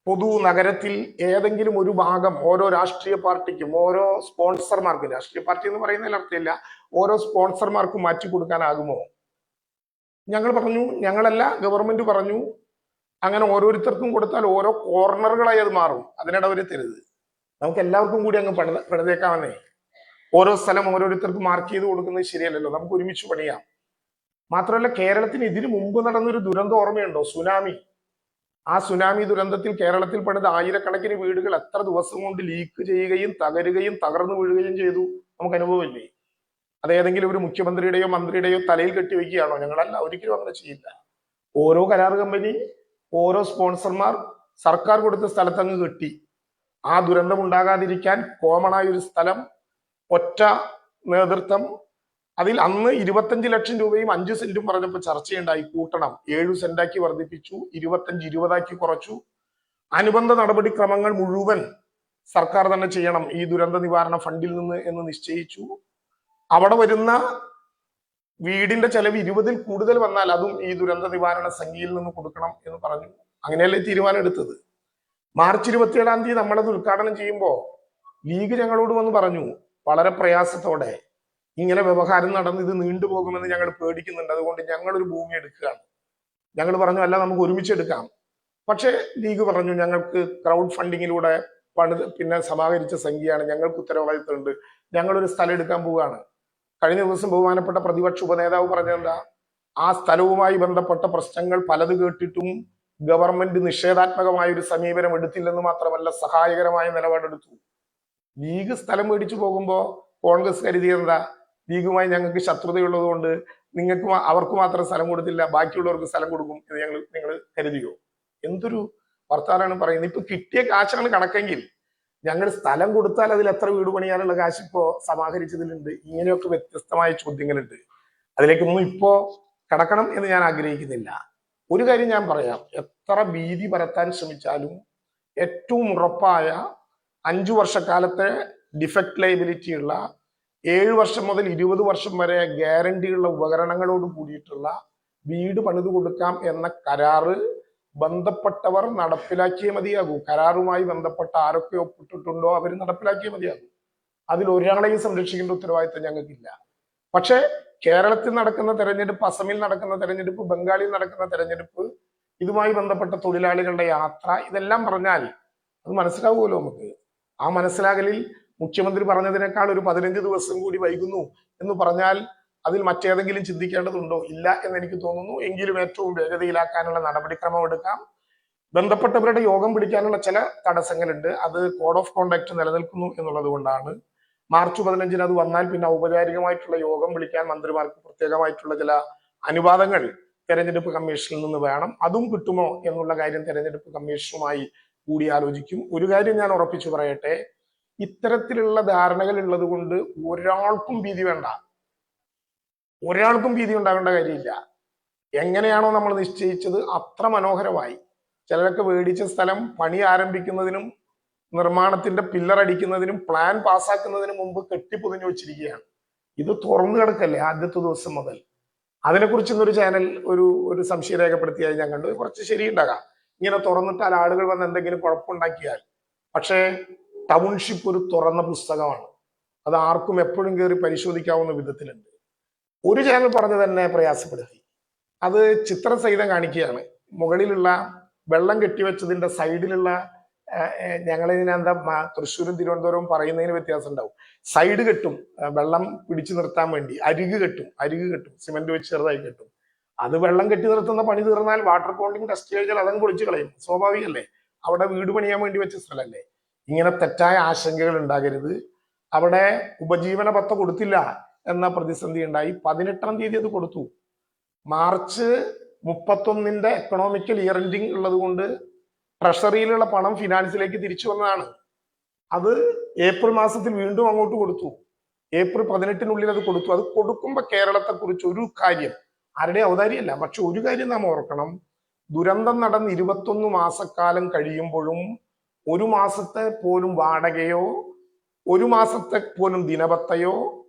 പൊതു നഗരത്തിൽ ഏതെങ്കിലും ഒരു ഭാഗം ഓരോ രാഷ്ട്രീയ പാർട്ടിക്കും, ഓരോ സ്പോൺസർമാർക്കും, രാഷ്ട്രീയ പാർട്ടി എന്ന് പറയുന്നതിൽ അർത്ഥമില്ല, ഓരോ സ്പോൺസർമാർക്കും മാറ്റി കൊടുക്കാനാകുമോ? ഞങ്ങൾ പറഞ്ഞു ഞങ്ങളല്ല, ഗവൺമെന്റ് പറഞ്ഞു അങ്ങനെ ഓരോരുത്തർക്കും കൊടുത്താൽ ഓരോ കോർണറുകളായി അത് മാറും, അതിനിടവരുത്തരുത്, നമുക്ക് എല്ലാവർക്കും കൂടി അങ്ങ് പണിതേക്കാമെന്നേ. ഓരോ സ്ഥലം ഓരോരുത്തർക്ക് മാർക്ക് ചെയ്ത് കൊടുക്കുന്നത് ശരിയല്ലല്ലോ, നമുക്ക് ഒരുമിച്ച് പണിയാം. മാത്രമല്ല കേരളത്തിന് ഇതിനു മുമ്പ് നടന്നൊരു ദുരന്തം ഓർമ്മയുണ്ടോ? സുനാമി. ആ സുനാമി ദുരന്തത്തിൽ കേരളത്തിൽ പണിത ആയിരക്കണക്കിന് വീടുകൾ എത്ര ദിവസം കൊണ്ട് ലീക്ക് ചെയ്യുകയും തകരുകയും തകർന്നു വീഴുകയും ചെയ്തു, നമുക്ക് അനുഭവമില്ലേ? അത് ഏതെങ്കിലും ഒരു മുഖ്യമന്ത്രിയുടെയോ മന്ത്രിയുടെയോ തലയിൽ കെട്ടിവെക്കുകയാണോ? ഞങ്ങളല്ല, ഒരിക്കലും അങ്ങനെ ചെയ്യില്ല. ഓരോ കരാർ കമ്പനി, ഓരോ സ്പോൺസർമാർ സർക്കാർ കൊടുത്ത സ്ഥലത്തങ്ങ് കെട്ടി. ആ ദുരന്തം ഉണ്ടാകാതിരിക്കാൻ കോമണായ ഒരു സ്ഥലം, ഒറ്റ നേതൃത്വം. അതിൽ അന്ന് 25 ലക്ഷം രൂപയും 5 സെന്റും പറഞ്ഞപ്പോൾ ചർച്ചയുണ്ടായി. കൂട്ടണം, 7 സെന്റാക്കി വർദ്ധിപ്പിച്ചു, 25 20ആക്കി കുറച്ചു. അനുബന്ധ നടപടിക്രമങ്ങൾ മുഴുവൻ സർക്കാർ തന്നെ ചെയ്യണം ഈ ദുരന്ത നിവാരണ ഫണ്ടിൽ നിന്ന് എന്ന് നിശ്ചയിച്ചു. അവിടെ വരുന്ന വീടിന്റെ ചെലവ് 20-ൽ കൂടുതൽ വന്നാൽ അതും ഈ ദുരന്ത നിവാരണ സംഖ്യയിൽ നിന്ന് കൊടുക്കണം എന്ന് പറഞ്ഞു. അങ്ങനെയല്ലേ തീരുമാനം എടുത്തത്. മാർച്ച് 27-ാം തീയതി നമ്മളത് ഉദ്ഘാടനം ചെയ്യുമ്പോൾ ലീഗ് ഞങ്ങളോട് വന്ന് പറഞ്ഞു വളരെ പ്രയാസത്തോടെ, ഇങ്ങനെ വ്യവഹാരം നടന്ന് ഇത് നീണ്ടുപോകുമെന്ന് ഞങ്ങൾ പേടിക്കുന്നുണ്ട്, അതുകൊണ്ട് ഞങ്ങളൊരു ഭൂമി എടുക്കുകയാണ്. ഞങ്ങൾ പറഞ്ഞു അല്ല നമുക്ക് ഒരുമിച്ച് എടുക്കാം. പക്ഷേ ലീഗ് പറഞ്ഞു ഞങ്ങൾക്ക് ക്രൗഡ് ഫണ്ടിങ്ങിലൂടെ പിന്നെ സമാഹരിച്ച സംഖ്യയാണ്, ഞങ്ങൾക്ക് ഉത്തരവാദിത്തമുണ്ട്, ഞങ്ങളൊരു സ്ഥലം എടുക്കാൻ പോവുകയാണ്. കഴിഞ്ഞ ദിവസം ബഹുമാനപ്പെട്ട പ്രതിപക്ഷ ഉപനേതാവ് പറഞ്ഞെന്താ, ആ സ്ഥലവുമായി ബന്ധപ്പെട്ട പ്രശ്നങ്ങൾ പലത് കേട്ടിട്ടും ഗവൺമെന്റ് നിഷേധാത്മകമായ ഒരു സമീപനം എടുത്തില്ലെന്ന് മാത്രമല്ല സഹായകരമായ നിലപാടെടുത്തു. ലീഗ് സ്ഥലം മേടിച്ചു പോകുമ്പോൾ കോൺഗ്രസ് കരുതിയെന്താ, ലീഗുമായി ഞങ്ങൾക്ക് ശത്രുതയുള്ളത് കൊണ്ട് നിങ്ങൾക്ക് അവർക്ക് മാത്രം സ്ഥലം കൊടുത്തില്ല, ബാക്കിയുള്ളവർക്ക് സ്ഥലം കൊടുക്കും എന്ന് നിങ്ങൾ കരുതിയോ? എന്തൊരു വർത്താനാണ് പറയുന്നത്. ഇപ്പൊ കിട്ടിയ കാശാണ് കണക്കെങ്കിൽ ഞങ്ങൾ സ്ഥലം കൊടുത്താൽ അതിൽ എത്ര വീട് പണിയാനുള്ള കാശ് ഇപ്പോ സമാഹരിച്ചതിലുണ്ട്. ഇങ്ങനെയൊക്കെ വ്യത്യസ്തമായ ചോദ്യങ്ങളുണ്ട്. അതിലേക്കൊന്നും ഇപ്പോ കടക്കണം എന്ന് ഞാൻ ആഗ്രഹിക്കുന്നില്ല. ഒരു കാര്യം ഞാൻ പറയാം, എത്ര ഭീതി പരത്താൻ ശ്രമിച്ചാലും ഏറ്റവും ഉറപ്പായ 5 വർഷക്കാലത്തെ ഡിഫക്ട് ലയബിലിറ്റി ഉള്ള 7 വർഷം മുതൽ 20 വർഷം വരെ ഗ്യാരണ്ടിയുള്ള ഉപകരണങ്ങളോട് കൂടിയിട്ടുള്ള വീട് പണിതു കൊടുക്കാം എന്ന കരാറ് ബന്ധപ്പെട്ടവർ നടപ്പിലാക്കിയേ മതിയാകൂ. കരാറുമായി ബന്ധപ്പെട്ട ആരൊക്കെ ഒപ്പിട്ടിട്ടുണ്ടോ അവർ നടപ്പിലാക്കിയേ മതിയാകൂ. അതിൽ ഒരാളെയും സംരക്ഷിക്കേണ്ട ഉത്തരവാദിത്തം ഞങ്ങൾക്കില്ല. പക്ഷെ കേരളത്തിൽ നടക്കുന്ന തെരഞ്ഞെടുപ്പ്, അസമിൽ നടക്കുന്ന തെരഞ്ഞെടുപ്പ്, ബംഗാളിൽ നടക്കുന്ന തെരഞ്ഞെടുപ്പ്, ഇതുമായി ബന്ധപ്പെട്ട തൊഴിലാളികളുടെ യാത്ര, ഇതെല്ലാം പറഞ്ഞാൽ അത് മനസ്സിലാവുമല്ലോ നമുക്ക്. ആ മനസ്സിലാകലിൽ മുഖ്യമന്ത്രി പറഞ്ഞതിനേക്കാൾ ഒരു 15 ദിവസം കൂടി വൈകുന്നു എന്ന് പറഞ്ഞാൽ അതിൽ മറ്റേതെങ്കിലും ചിന്തിക്കേണ്ടതുണ്ടോ? ഇല്ല എന്ന് എനിക്ക് തോന്നുന്നു. എങ്കിലും ഏറ്റവും വേഗതയിലാക്കാനുള്ള നടപടിക്രമം എടുക്കാം. ബന്ധപ്പെട്ടവരുടെ യോഗം പിടിക്കാനുള്ള ചില തടസ്സങ്ങളുണ്ട്. അത് കോഡ് ഓഫ് കോണ്ടക്ട് നിലനിൽക്കുന്നു എന്നുള്ളത് കൊണ്ടാണ്. മാർച്ച് 15 അത് വന്നാൽ പിന്നെ ഔപചാരികമായിട്ടുള്ള യോഗം വിളിക്കാൻ മന്ത്രിമാർക്ക് പ്രത്യേകമായിട്ടുള്ള ചില അനുവാദങ്ങൾ തെരഞ്ഞെടുപ്പ് കമ്മീഷനിൽ നിന്ന് വേണം. അതും കിട്ടുമോ എന്നുള്ള കാര്യം തെരഞ്ഞെടുപ്പ് കമ്മീഷനുമായി കൂടിയാലോചിക്കും. ഒരു കാര്യം ഞാൻ ഉറപ്പിച്ചു പറയട്ടെ, ഇത്തരത്തിലുള്ള ധാരണകൾ ഉള്ളത് കൊണ്ട് ഒരാൾക്കും ഭീതി വേണ്ട, ഒരാൾക്കും ഭീതി ഉണ്ടാകേണ്ട കാര്യമില്ല. എങ്ങനെയാണോ നമ്മൾ നിശ്ചയിച്ചത് അത്ര മനോഹരമായി. ചിലരൊക്കെ മേടിച്ച സ്ഥലം പണി ആരംഭിക്കുന്നതിനും നിർമ്മാണത്തിന്റെ പില്ലർ അടിക്കുന്നതിനും പ്ലാൻ പാസ്സാക്കുന്നതിനും മുമ്പ് കെട്ടിപ്പൊതിഞ്ഞു വെച്ചിരിക്കുകയാണ്. ഇത് തുറന്നു കിടക്കല്ലേ ആദ്യത്തെ ദിവസം മുതൽ. അതിനെക്കുറിച്ച് ഇന്നൊരു ചാനൽ ഒരു സംശയം രേഖപ്പെടുത്തിയായി ഞാൻ കണ്ടു. കുറച്ച് ശരിയുണ്ടാകാം, ഇങ്ങനെ തുറന്നിട്ടാൽ ആളുകൾ വന്ന് എന്തെങ്കിലും കുഴപ്പമുണ്ടാക്കിയാൽ. പക്ഷേ ടൗൺഷിപ്പ് ഒരു തുറന്ന പുസ്തകമാണ്, അത് ആർക്കും എപ്പോഴും കയറി പരിശോധിക്കാവുന്ന വിധത്തിലുണ്ട്. ഒരു ചാനൽ പറഞ്ഞു തന്നെ പ്രയാസപ്പെടുത്തി, അത് ചിത്രസഹിതം കാണിക്കുകയാണ്. മുകളിലുള്ള വെള്ളം കെട്ടിവെച്ചതിന്റെ സൈഡിലുള്ള, ഞങ്ങളിതിനെന്താ തൃശ്ശൂരും തിരുവനന്തപുരവും പറയുന്നതിന് വ്യത്യാസം ഉണ്ടാവും. സൈഡ് കെട്ടും, വെള്ളം പിടിച്ചു നിർത്താൻ വേണ്ടി അരികു കെട്ടും, സിമെന്റ് വെച്ച് ചെറുതായി കെട്ടും. അത് വെള്ളം കെട്ടി നിർത്തുന്ന പണി തീർന്നാൽ വാട്ടർ പോണ്ടിങ് ടെസ്റ്റ് കഴിഞ്ഞാൽ അതങ്ങ് പൊളിച്ചു കളയും. സ്വാഭാവികമല്ലേ, അവിടെ വീട് പണിയാൻ വേണ്ടി വെച്ച സ്ഥലമല്ലേ. ഇങ്ങനെ തെറ്റായ ആശങ്കകൾ ഉണ്ടാകരുത്. അവിടെ ഉപജീവന പദ്ധതി കൊടുത്തില്ല എന്ന പ്രതിസന്ധി ഉണ്ടായി. 18-ാം തീയതി അത് കൊടുത്തു. മാർച്ച് 31 എക്കണോമിക്കൽ ഇയർ എൻഡിങ് ഉള്ളത് കൊണ്ട് ട്രഷറിയിലുള്ള പണം ഫിനാൻസിലേക്ക് തിരിച്ചു വന്നതാണ്. അത് ഏപ്രിൽ മാസത്തിൽ വീണ്ടും അങ്ങോട്ട് കൊടുത്തു. ഏപ്രിൽ 18-നുള്ളിൽ അത് കൊടുത്തു. അത് കൊടുക്കുമ്പോൾ കേരളത്തെ കുറിച്ച് ഒരു കാര്യം, ആരുടെ ഔദാര്യമല്ല, പക്ഷെ ഒരു കാര്യം നാം ഓർക്കണം. ദുരന്തം നടന്ന് 21 മാസക്കാലം കഴിയുമ്പോഴും ഒരു മാസത്തെ പോലും വാടകയോ, ഒരു മാസത്തെ പോലും ദിനപത്തയോ,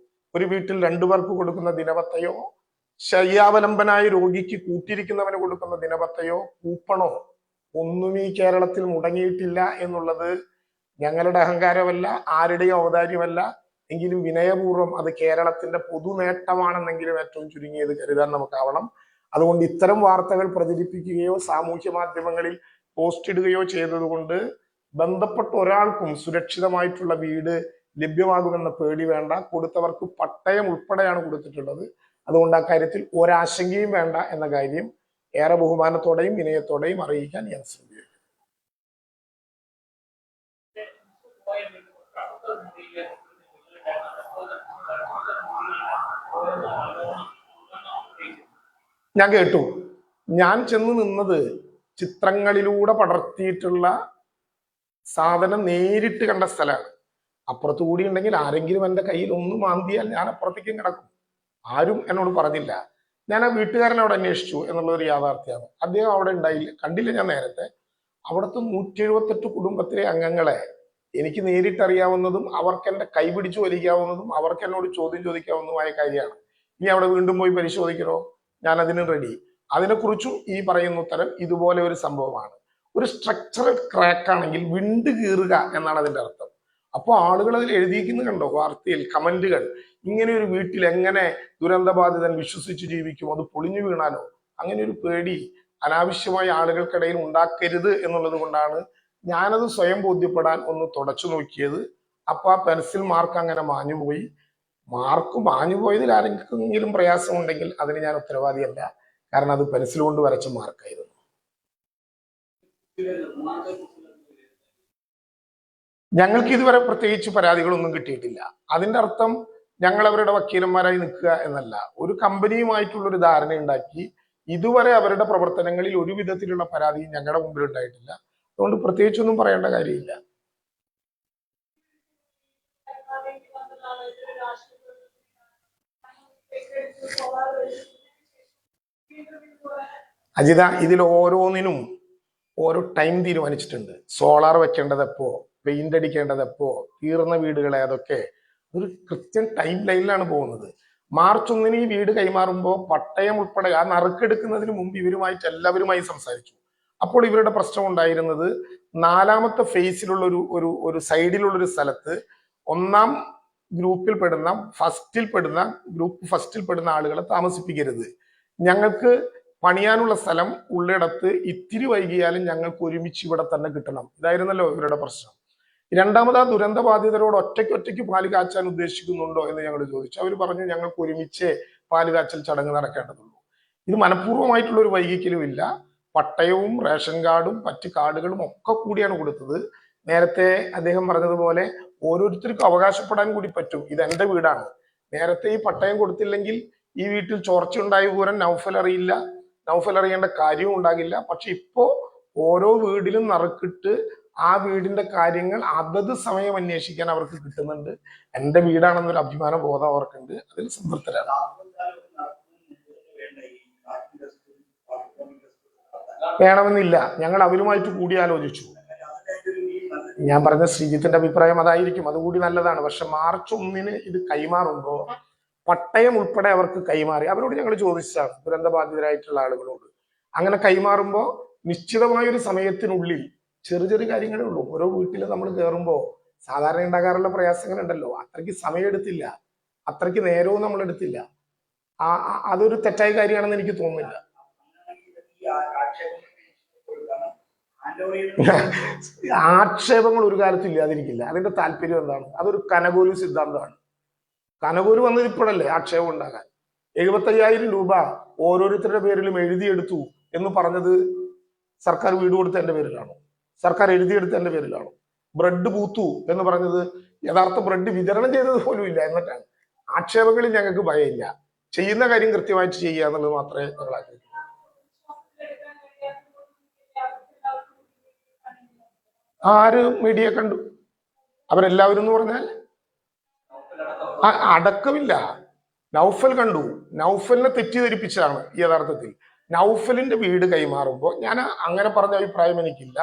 ഒരു വീട്ടിൽ 2 പേർക്ക് കൊടുക്കുന്ന ദിനപത്തയോ, ശയ്യാവലംബനായ രോഗിക്ക് കൂട്ടിരിക്കുന്നവന് കൊടുക്കുന്ന ദിനപത്തയോ, കൂപ്പണോ ഒന്നും ഈ കേരളത്തിൽ മുടങ്ങിയിട്ടില്ല എന്നുള്ളത് ഞങ്ങളുടെ അഹങ്കാരമല്ല, ആരുടെയും ഔദാര്യമല്ല. എങ്കിലും വിനയപൂർവ്വം അത് കേരളത്തിന്റെ പൊതു നേട്ടമാണെന്നെങ്കിലും ഏറ്റവും ചുരുങ്ങിയത് കരുതാൻ നമുക്കാവണം. അതുകൊണ്ട് ഇത്തരം വാർത്തകൾ പ്രചരിപ്പിക്കുകയോ സാമൂഹ്യ മാധ്യമങ്ങളിൽ പോസ്റ്റ് ഇടുകയോ ചെയ്തതുകൊണ്ട് ബന്ധപ്പെട്ട ഒരാൾക്കും സുരക്ഷിതമായിട്ടുള്ള വീട് ലഭ്യമാകുമെന്ന പേടി വേണ്ട. കൊടുത്തവർക്ക് പട്ടയം ഉൾപ്പെടെയാണ് കൊടുത്തിട്ടുള്ളത്. അതുകൊണ്ട് ആ കാര്യത്തിൽ ഒരാശങ്കയും വേണ്ട എന്ന കാര്യം ഏറെ ബഹുമാനത്തോടെയും വിനയത്തോടെയും അറിയിക്കാൻ ഞാൻ ശ്രമിക്കുന്നു. ഞാൻ കേട്ടു. ഞാൻ ചെന്ന് നിന്നത് ചിത്രങ്ങളിലൂടെ പടർത്തിയിട്ടുള്ള സാധനം നേരിട്ട് കണ്ട സ്ഥലമാണ്. അപ്പുറത്തു കൂടി ഉണ്ടെങ്കിൽ ആരെങ്കിലും എൻ്റെ കയ്യിൽ ഒന്ന് മാന്തിയാൽ ഞാൻ അപ്പുറത്തേക്കും കിടക്കും. ആരും എന്നോട് പറഞ്ഞില്ല. ഞാൻ ആ വീട്ടുകാരൻ അവിടെ അന്വേഷിച്ചു എന്നുള്ളൊരു യാഥാർത്ഥ്യമാണ്. അദ്ദേഹം അവിടെ ഉണ്ടായില്ല, കണ്ടില്ല ഞാൻ നേരത്തെ. അവിടുത്തെ 178 കുടുംബത്തിലെ അംഗങ്ങളെ എനിക്ക് നേരിട്ടറിയാവുന്നതും അവർക്ക് എന്റെ കൈപിടിച്ചു വലിക്കാവുന്നതും അവർക്ക് എന്നോട് ചോദ്യം ചോദിക്കാവുന്നതുമായ കാര്യമാണ്. ഇനി അവിടെ വീണ്ടും പോയി പരിശോധിക്കണോ? ഞാൻ അതിന് റെഡി. അതിനെക്കുറിച്ചും ഈ പറയുന്ന ഉത്തരം ഇതുപോലെ ഒരു സംഭവമാണ്. ഒരു സ്ട്രക്ചറൽ ക്രാക്ക് ആണെങ്കിൽ വിണ്ട് കീറുക എന്നാണ് അതിന്റെ അർത്ഥം. അപ്പോൾ ആളുകൾ അതിൽ എഴുതിയിരിക്കുന്നത് കണ്ടോ, വാർത്തയിൽ കമന്റുകൾ. ഇങ്ങനെ ഒരു വീട്ടിൽ എങ്ങനെ ദുരന്തബാധിതൻ വിശ്വസിച്ച് ജീവിക്കും, അത് പൊളിഞ്ഞു വീണാലോ? അങ്ങനെ ഒരു പേടി അനാവശ്യമായി ആളുകൾക്കിടയിൽ ഉണ്ടാക്കരുത് എന്നുള്ളത് കൊണ്ടാണ് ഞാനത് സ്വയം ബോധ്യപ്പെടാൻ ഒന്ന് തുടച്ചു നോക്കിയത്. അപ്പൊ ആ പെൻസിൽ മാർക്ക് അങ്ങനെ മാഞ്ഞുപോയി. മാർക്ക് മാഞ്ഞുപോയതിൽ ആരെങ്കിലും പ്രയാസമുണ്ടെങ്കിൽ അതിന് ഞാൻ ഉത്തരവാദിയല്ല. കാരണം അത് പെൻസിൽ കൊണ്ട് വരച്ച മാർക്കായിരുന്നു. ഞങ്ങൾക്ക് ഇതുവരെ പ്രത്യേകിച്ച് പരാതികളൊന്നും കിട്ടിയിട്ടില്ല. അതിന്റെ അർത്ഥം ഞങ്ങൾ അവരുടെ വക്കീലന്മാരായി നിൽക്കുക എന്നല്ല. ഒരു കമ്പനിയുമായിട്ടുള്ള ഒരു ധാരണ ഉണ്ടാക്കി ഇതുവരെ അവരുടെ പ്രവർത്തനങ്ങളിൽ ഒരു വിധത്തിലുള്ള പരാതിയും ഞങ്ങളുടെ മുമ്പിൽ ഉണ്ടായിട്ടില്ല. അതുകൊണ്ട് പ്രത്യേകിച്ചൊന്നും പറയേണ്ട കാര്യമില്ല. അജിത, ഇതിൽ ഓരോന്നിനും ഓരോ ടൈം തീരുമാനിച്ചിട്ടുണ്ട്. സോളാർ വെക്കേണ്ടത് എപ്പോ, പെയിന്റ് അടിക്കേണ്ടത് എപ്പോ, തീർന്ന വീടുകളെ അതൊക്കെ ഒരു കൃത്യം ടൈം ലൈനിലാണ് പോകുന്നത്. മാർച്ച് 1 ഈ വീട് കൈമാറുമ്പോൾ പട്ടയം ഉൾപ്പെടെ ആ നറുക്കെടുക്കുന്നതിന് മുമ്പ് ഇവരുമായിട്ട് എല്ലാവരുമായി സംസാരിച്ചു. അപ്പോൾ ഇവരുടെ പ്രശ്നം ഉണ്ടായിരുന്നത് 4ാമത്തെ ഫേസിലുള്ള ഒരു സൈഡിലുള്ള സ്ഥലത്ത് 1ാം ഗ്രൂപ്പിൽ പെടുന്ന ഗ്രൂപ്പ് ഫസ്റ്റിൽ പെടുന്ന ആളുകളെ താമസിപ്പിക്കരുത്. ഞങ്ങൾക്ക് പണിയാനുള്ള സ്ഥലം ഉള്ളിടത്ത് ഇത്തിരി വൈകിയാലും ഞങ്ങൾക്ക് ഒരുമിച്ച് ഇവിടെ തന്നെ കിട്ടണം. ഇതായിരുന്നല്ലോ ഇവരുടെ പ്രശ്നം. രണ്ടാമത് ആ ദുരന്ത ബാധിതരോട് ഒറ്റയ്ക്ക് പാല് കാച്ചാൻ ഉദ്ദേശിക്കുന്നുണ്ടോ എന്ന് ഞങ്ങൾ ചോദിച്ചു. അവർ പറഞ്ഞു ഞങ്ങൾക്ക് ഒരുമിച്ച് പാല് കാച്ചൽ ചടങ്ങ് നടക്കേണ്ടതുള്ളൂ. ഇത് മനഃപൂർവ്വമായിട്ടുള്ള ഒരു വൈകിക്കലും ഇല്ല. പട്ടയവും റേഷൻ കാർഡും മറ്റ് കാർഡുകളും ഒക്കെ കൂടിയാണ് കൊടുത്തത്. നേരത്തെ അദ്ദേഹം പറഞ്ഞതുപോലെ ഓരോരുത്തർക്കും അവകാശപ്പെടാൻ കൂടി പറ്റും, ഇത് എന്റെ വീടാണ്. നേരത്തെ ഈ പട്ടയം കൊടുത്തില്ലെങ്കിൽ ഈ വീട്ടിൽ ചോർച്ച ഉണ്ടായി പോരാൻ നൗഫൽ അറിയില്ല, നൗഫൽ അറിയേണ്ട കാര്യവും ഉണ്ടാകില്ല. പക്ഷെ ഇപ്പോ ഓരോ വീടിലും നറുക്കിട്ട് ആ വീടിന്റെ കാര്യങ്ങൾ അതത് സമയം അന്വേഷിക്കാൻ അവർക്ക് കിട്ടുന്നുണ്ട്. എന്റെ വീടാണെന്നൊരു അഭിമാന ബോധം അവർക്കുണ്ട്. അതിൽ സംതൃപ്തരാണ്. വേണമെന്നില്ല, ഞങ്ങൾ അവരുമായിട്ട് കൂടിയാലോചിച്ചു. ഞാൻ പറഞ്ഞ ശ്രീജിത്തിന്റെ അഭിപ്രായം അതായിരിക്കും, അതുകൂടി നല്ലതാണ്. പക്ഷെ മാർച്ച് 1 ഇത് കൈമാറുമ്പോ പട്ടയം ഉൾപ്പെടെ അവർക്ക് കൈമാറി. അവരോട് ഞങ്ങൾ ചോദിച്ചതാണ്, ദുരന്തബാധിതരായിട്ടുള്ള ആളുകളോട്. അങ്ങനെ കൈമാറുമ്പോൾ നിശ്ചിതമായ ഒരു സമയത്തിനുള്ളിൽ ചെറിയ കാര്യങ്ങളേ ഉള്ളൂ. ഓരോ വീട്ടിൽ നമ്മൾ കയറുമ്പോൾ സാധാരണ ഉണ്ടാകാറുള്ള പ്രയാസങ്ങളുണ്ടല്ലോ, അത്രയ്ക്ക് സമയം എടുത്തില്ല, അത്രയ്ക്ക് നേരവും നമ്മൾ എടുത്തില്ല. അതൊരു തെറ്റായ കാര്യമാണെന്ന് എനിക്ക് തോന്നുന്നില്ല. ആക്ഷേപങ്ങൾ ഒരു കാലത്ത് ഇല്ലാതിരിക്കില്ല. അതിന്റെ താല്പര്യം എന്താണ്? അതൊരു കനകോലു സിദ്ധാന്തമാണ്. കനകോലു വന്നത് ഇപ്പോഴല്ലേ ആക്ഷേപം ഉണ്ടാകാൻ. 75,000 രൂപ ഓരോരുത്തരുടെ പേരിലും എഴുതിയെടുത്തു എന്ന് പറഞ്ഞത് സർക്കാർ വീട് കൊടുത്ത എന്റെ പേരിലാണോ? സർക്കാർ എഴുതിയെടുത്ത എന്റെ പേരിലാണോ? ബ്രെഡ് പൂത്തു എന്ന് പറഞ്ഞത് യഥാർത്ഥ ബ്രെഡ് വിതരണം ചെയ്തത് പോലും ഇല്ല. എന്നിട്ടാണ് ആക്ഷേപങ്ങളിൽ ഞങ്ങൾക്ക് ഭയമില്ല. ചെയ്യുന്ന കാര്യം കൃത്യമായിട്ട് ചെയ്യുക എന്നുള്ളത് മാത്രമേ ഞങ്ങൾ ആഗ്രഹിക്കൂ. ആര് മീഡിയ കണ്ടു? അവരെല്ലാവരും എന്ന് പറഞ്ഞാൽ അടക്കമില്ല. നൗഫൽ കണ്ടു. നൗഫലിനെ തെറ്റിദ്ധരിപ്പിച്ചതാണ് യഥാർത്ഥത്തിൽ. നൗഫലിന്റെ വീട് കൈമാറുമ്പോൾ ഞാൻ അങ്ങനെ പറഞ്ഞ അഭിപ്രായം എനിക്കില്ല.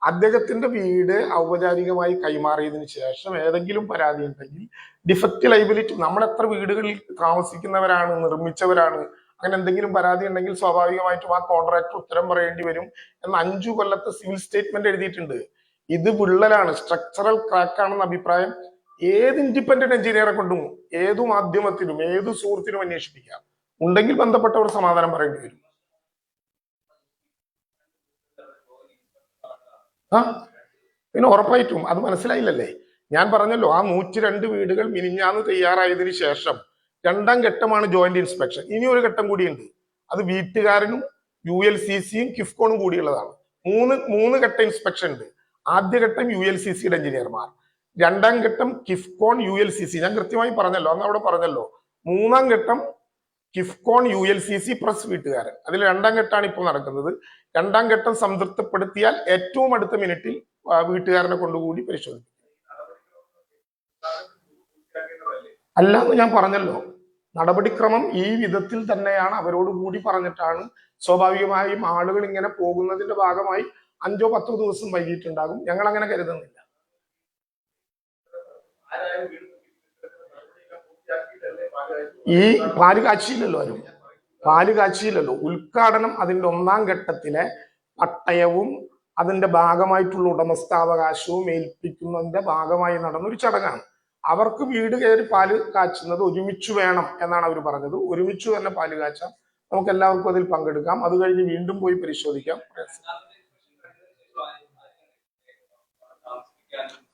അദ്ദേഹത്തിന്റെ വീട് ഔപചാരികമായി കൈമാറിയതിനു ശേഷം ഏതെങ്കിലും പരാതി ഉണ്ടെങ്കിൽ ഡിഫക്റ്റ് ലൈബിലിറ്റി, നമ്മൾ എത്ര വീടുകളിൽ താമസിക്കുന്നവരാണ്, നിർമ്മിച്ചവരാണ്, അങ്ങനെ എന്തെങ്കിലും പരാതി ഉണ്ടെങ്കിൽ സ്വാഭാവികമായിട്ടും ആ കോൺട്രാക്ടർ ഉത്തരം പറയേണ്ടി വരും എന്ന് 5 കൊല്ലത്തെ സിവിൽ സ്റ്റേറ്റ്മെന്റ് എഴുതിയിട്ടുണ്ട്. ഇത് വിള്ളലാണ്, സ്ട്രക്ചറൽ ക്രാക്ക് ആണെന്ന അഭിപ്രായം ഏത് ഇൻഡിപെൻഡന്റ് എഞ്ചിനീയറെ കൊണ്ടും ഏതു മാധ്യമത്തിനും ഏതു സുഹൃത്തിനും അന്വേഷിപ്പിക്കാം. ഉണ്ടെങ്കിൽ ബന്ധപ്പെട്ടവർ സമാധാനം പറയേണ്ടി വരും. പിന്നെ ഉറപ്പായിട്ടും അത് മനസ്സിലായില്ലല്ലേ? ഞാൻ പറഞ്ഞല്ലോ, ആ 102 വീടുകൾ മിനിഞ്ഞാന്ന് തയ്യാറായതിനു ശേഷം 2ാം ഘട്ടമാണ് ജോയിന്റ് ഇൻസ്പെക്ഷൻ. ഇനി ഒരു ഘട്ടം കൂടിയുണ്ട്. അത് വീട്ടുകാരനും ULCCയും കിഫ്കോണും കൂടിയുള്ളതാണ്. മൂന്ന് ഘട്ട ഇൻസ്പെക്ഷൻ ഉണ്ട്. ആദ്യഘട്ടം ULCCയുടെ എഞ്ചിനീയർമാർ, 2ാം ഘട്ടം കിഫ്കോൺ ULCC. ഞാൻ കൃത്യമായി പറഞ്ഞല്ലോ, അന്ന് അവിടെ പറഞ്ഞല്ലോ. 3ാം ഘട്ടം കിഫ്കോൺ ULCC പ്ലസ് വീട്ടുകാരൻ. അതിൽ 2ാം ഘട്ടമാണ് ഇപ്പോൾ നടക്കുന്നത്. 2ാം ഘട്ടം സംതൃപ്തിപ്പെടുത്തിയാൽ ഏറ്റവും അടുത്ത മിനിറ്റിൽ വീട്ടുകാരനെ കൊണ്ടുകൂടി പരിശോധിക്കും. അല്ലാന്ന് ഞാൻ പറഞ്ഞല്ലോ, നടപടിക്രമം ഈ വിധത്തിൽ തന്നെയാണ്. അവരോട് കൂടി പറഞ്ഞിട്ടാണ്. സ്വാഭാവികമായും ആളുകൾ ഇങ്ങനെ പോകുന്നതിന്റെ ഭാഗമായി 5-10 ദിവസം വൈകിട്ടുണ്ടാകും. ഞങ്ങൾ അങ്ങനെ കരുതുന്നില്ല. ഈ പാല് കാച്ചിയില്ലല്ലോ, ഉദ്ഘാടനം അതിന്റെ 1ാം ഘട്ടത്തിലെ പട്ടയവും അതിന്റെ ഭാഗമായിട്ടുള്ള ഉടമസ്ഥാവകാശവും ഏൽപ്പിക്കുന്നതിന്റെ ഭാഗമായി നടന്നൊരു ചടങ്ങാണ്. അവർക്ക് വീട് കയറി പാല് കാച്ചുന്നത് ഒരുമിച്ച് വേണം എന്നാണ് അവർ പറഞ്ഞത്. ഒരുമിച്ച് തന്നെ പാല് കാച്ചാം, നമുക്ക് എല്ലാവർക്കും അതിൽ പങ്കെടുക്കാം. അത് കഴിഞ്ഞ് വീണ്ടും പോയി പരിശോധിക്കാം.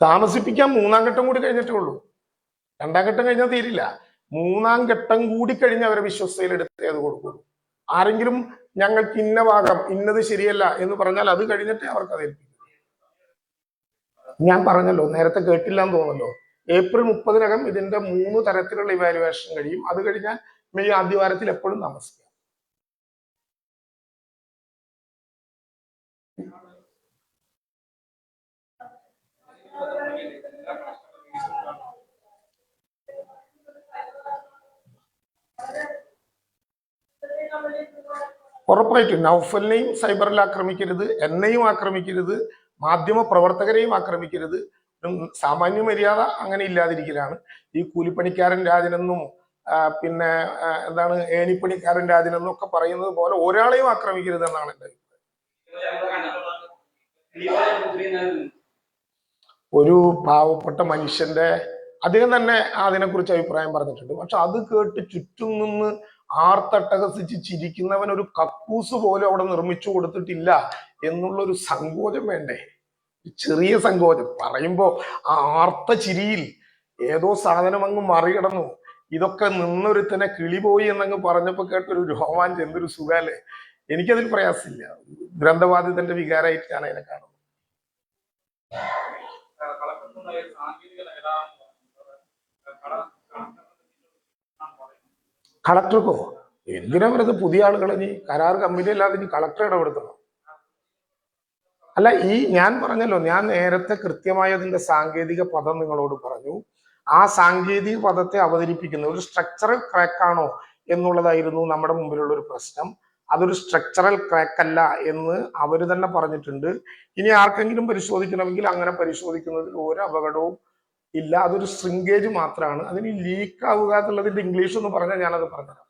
താമസിപ്പിക്കാൻ മൂന്നാം ഘട്ടം കൂടി കഴിഞ്ഞിട്ടേ ഉള്ളൂ. രണ്ടാം ഘട്ടം കഴിഞ്ഞാൽ തീരില്ല. മൂന്നാം ഘട്ടം കൂടി കഴിഞ്ഞ് അവരെ വിശ്വസ്തയിലെടുത്ത് അത് കൊടുക്കുള്ളൂ. ആരെങ്കിലും ഞങ്ങൾക്ക് ഇന്ന ഭാഗം ഇന്നത് ശരിയല്ല എന്ന് പറഞ്ഞാൽ അത് കഴിഞ്ഞിട്ടേ അവർക്ക് അത് ഏൽപ്പിക്കും. ഞാൻ പറഞ്ഞല്ലോ, നേരത്തെ കേട്ടില്ല എന്ന് തോന്നല്ലോ, ഏപ്രിൽ 30-നകം ഇതിന്റെ 3 തരത്തിലുള്ള ഇവാലുവേഷൻ കഴിയും. അത് കഴിഞ്ഞാൽ മെയ് ആദ്യവാരത്തിൽ എപ്പോഴും താമസിക്കാം. ഉറപ്പായിട്ടും നൗഫലിനെയും സൈബറിൽ ആക്രമിക്കരുത്, എന്നെയും ആക്രമിക്കരുത്, മാധ്യമ പ്രവർത്തകരെയും ആക്രമിക്കരുത്. സാമാന്യ മര്യാദ അങ്ങനെ ഇല്ലാതിരിക്കലാണ്. ഈ കൂലിപ്പണിക്കാരൻ രാജനെന്നും പിന്നെ എന്താണ് ഏണിപ്പണിക്കാരൻ രാജനെന്നും ഒക്കെ പറയുന്നത് പോലെ ഒരാളെയും ആക്രമിക്കരുത് എന്നാണ് എൻ്റെ അഭിപ്രായം. ഒരു പാവപ്പെട്ട മനുഷ്യന്റെ അദ്ദേഹം തന്നെ അതിനെക്കുറിച്ച് അഭിപ്രായം പറഞ്ഞിട്ടുണ്ട്. പക്ഷെ അത് കേട്ട് ചുറ്റും നിന്ന് ആർത്തട്ടഹസിച്ച് ചിരിക്കുന്നവൻ ഒരു കക്കൂസ് പോലും അവിടെ നിർമ്മിച്ചു കൊടുത്തിട്ടില്ല എന്നുള്ളൊരു സങ്കോചം വേണ്ടേ? ചെറിയ സങ്കോചം പറയുമ്പോ ആ ആർത്ത ചിരിയിൽ ഏതോ സാധനം അങ്ങ് മറികടന്നു. ഇതൊക്കെ നിന്നൊരുത്തനെ കിളിപോയി എന്നങ്ങ് പറഞ്ഞപ്പോ കേട്ടൊരു രോമാഞ്ചം, എന്തൊരു സുഖാലേ. എനിക്കതിൽ പ്രയാസമില്ല. ദുരന്തബാധിതന്റെ വികാരമായിട്ട് ഞാൻ അതിനെ കാണുന്നു. കളക്ടർക്കോ? എന്തിനാ പറയുന്നത്? പുതിയ ആളുകളെ ഇനി കരാർ കമ്പനി അല്ലാതെ ഇനി കളക്ടർ ഇടപെടുത്തണം? അല്ല, ഈ ഞാൻ പറഞ്ഞല്ലോ, ഞാൻ നേരത്തെ കൃത്യമായി അതിന്റെ സാങ്കേതിക പദം നിങ്ങളോട് പറഞ്ഞു. ആ സാങ്കേതിക പദത്തെ അവതരിപ്പിക്കുന്ന ഒരു സ്ട്രക്ചറൽ ക്രാക്ക് ആണോ എന്നുള്ളതായിരുന്നു നമ്മുടെ മുമ്പിലുള്ള ഒരു പ്രശ്നം. അതൊരു സ്ട്രക്ചറൽ ക്രാക്ക് അല്ല എന്ന് അവർ തന്നെ പറഞ്ഞിട്ടുണ്ട്. ഇനി ആർക്കെങ്കിലും പരിശോധിക്കണമെങ്കിൽ അങ്ങനെ പരിശോധിക്കുന്നതിൽ ഒരു അപകടവും ഇല്ല. അതൊരു ശ്രിങ്കേജ് മാത്രമാണ്. അതിന് ലീക്ക് ആവുക എന്നുള്ളതിന്റെ ഇംഗ്ലീഷ് ഒന്ന് പറഞ്ഞാൽ ഞാനത് പറഞ്ഞുതരാം.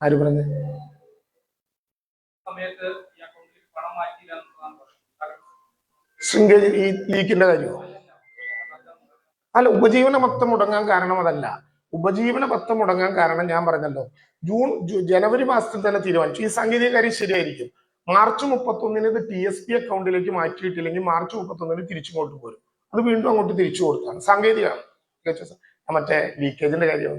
ആര് പറഞ്ഞു? ശ്രിങ്കേജ് ഈ ലീക്കിന്റെ കാര്യമോ? അല്ല, ഉപജീവന പദ്ധതി മുടങ്ങാൻ കാരണം അതല്ല. ഉപജീവന പദ്ധതി മുടങ്ങാൻ കാരണം ഞാൻ പറഞ്ഞല്ലോ, ജനുവരി മാസത്തിൽ തന്നെ തീരുമാനിച്ചു. ഈ സാങ്കേതിക കാര്യം ശരിയായിരിക്കും. മാർച്ച് 31 ഇത് TSP അക്കൗണ്ടിലേക്ക് മാറ്റിയിട്ടില്ലെങ്കിൽ മാർച്ച് 31 തിരിച്ചിങ്ങോട്ട് പോരും. അത് വീണ്ടും അങ്ങോട്ട് തിരിച്ചു കൊടുത്താണ്. സാങ്കേതികമാണ്. മറ്റേ ലീക്കേജിന്റെ കാര്യം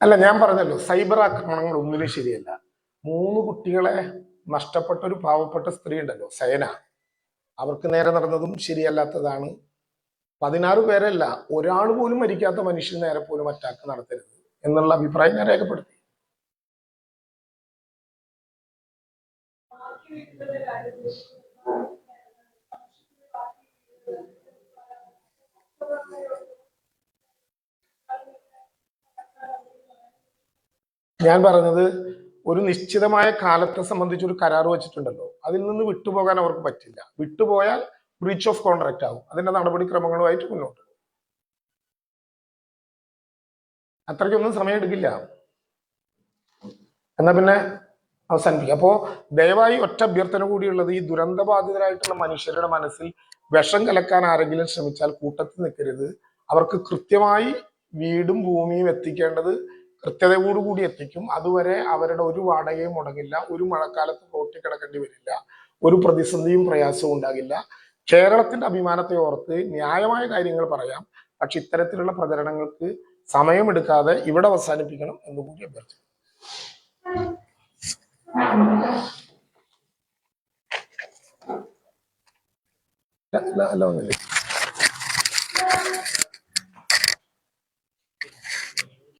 അല്ല, ഞാൻ പറഞ്ഞല്ലോ, സൈബർ ആക്രമണങ്ങൾ ഒന്നിനും ശരിയല്ല. 3 കുട്ടികളെ നഷ്ടപ്പെട്ട ഒരു പാവപ്പെട്ട സ്ത്രീ ഉണ്ടല്ലോ, സേന, അവർക്ക് നേരെ നടന്നതും ശരിയല്ലാത്തതാണ്. 16 പേരല്ല, ഒരാൾ പോലും മരിക്കാത്ത മനുഷ്യന് നേരെ പോലും അറ്റാക്ക് നടത്തരുത് എന്നുള്ള അഭിപ്രായം ഞാൻ രേഖപ്പെടുത്തി. ഞാൻ പറഞ്ഞത്, ഒരു നിശ്ചിതമായ കാലത്തെ സംബന്ധിച്ച് ഒരു കരാർ വെച്ചിട്ടുണ്ടല്ലോ, അതിൽ നിന്ന് വിട്ടുപോകാൻ അവർക്ക് പറ്റില്ല. വിട്ടുപോയാൽ ബ്രീച്ച് ഓഫ് കോൺട്രാക്ട് ആവും. അതിന്റെ നടപടിക്രമങ്ങളുമായിട്ട് മുന്നോട്ട് പോകും. അത്രയ്ക്കൊന്നും സമയം എടുക്കില്ല. എന്നാ പിന്നെ അവസാനിപ്പിക്കും. അപ്പോ ദയവായി ഒറ്റ അഭ്യർത്ഥന കൂടിയുള്ളത്, ഈ ദുരന്തബാധിതരായിട്ടുള്ള മനുഷ്യരുടെ മനസ്സിൽ വിഷം കലക്കാൻ ആരെങ്കിലും ശ്രമിച്ചാൽ കൂട്ടത്തിൽ നിൽക്കരുത്. അവർക്ക് കൃത്യമായി വീടും ഭൂമിയും എത്തിക്കേണ്ടത് കൃത്യതയോടുകൂടി എത്തിക്കും. അതുവരെ അവരുടെ ഒരു വാടകയും മുടങ്ങില്ല. ഒരു മഴക്കാലത്ത് റോട്ടിൽ കിടക്കേണ്ടി വരില്ല. ഒരു പ്രതിസന്ധിയും പ്രയാസവും ഉണ്ടാകില്ല. കേരളത്തിന്റെ അഭിമാനത്തെ ഓർത്ത് ന്യായമായ കാര്യങ്ങൾ പറയാം. പക്ഷെ ഇത്തരത്തിലുള്ള പ്രചരണങ്ങൾക്ക് സമയമെടുക്കാതെ ഇവിടെ അവസാനിപ്പിക്കണം എന്നുകൂടി അഭ്യർത്ഥിക്കുന്നു. അല്ല ഒന്നില്ലേ.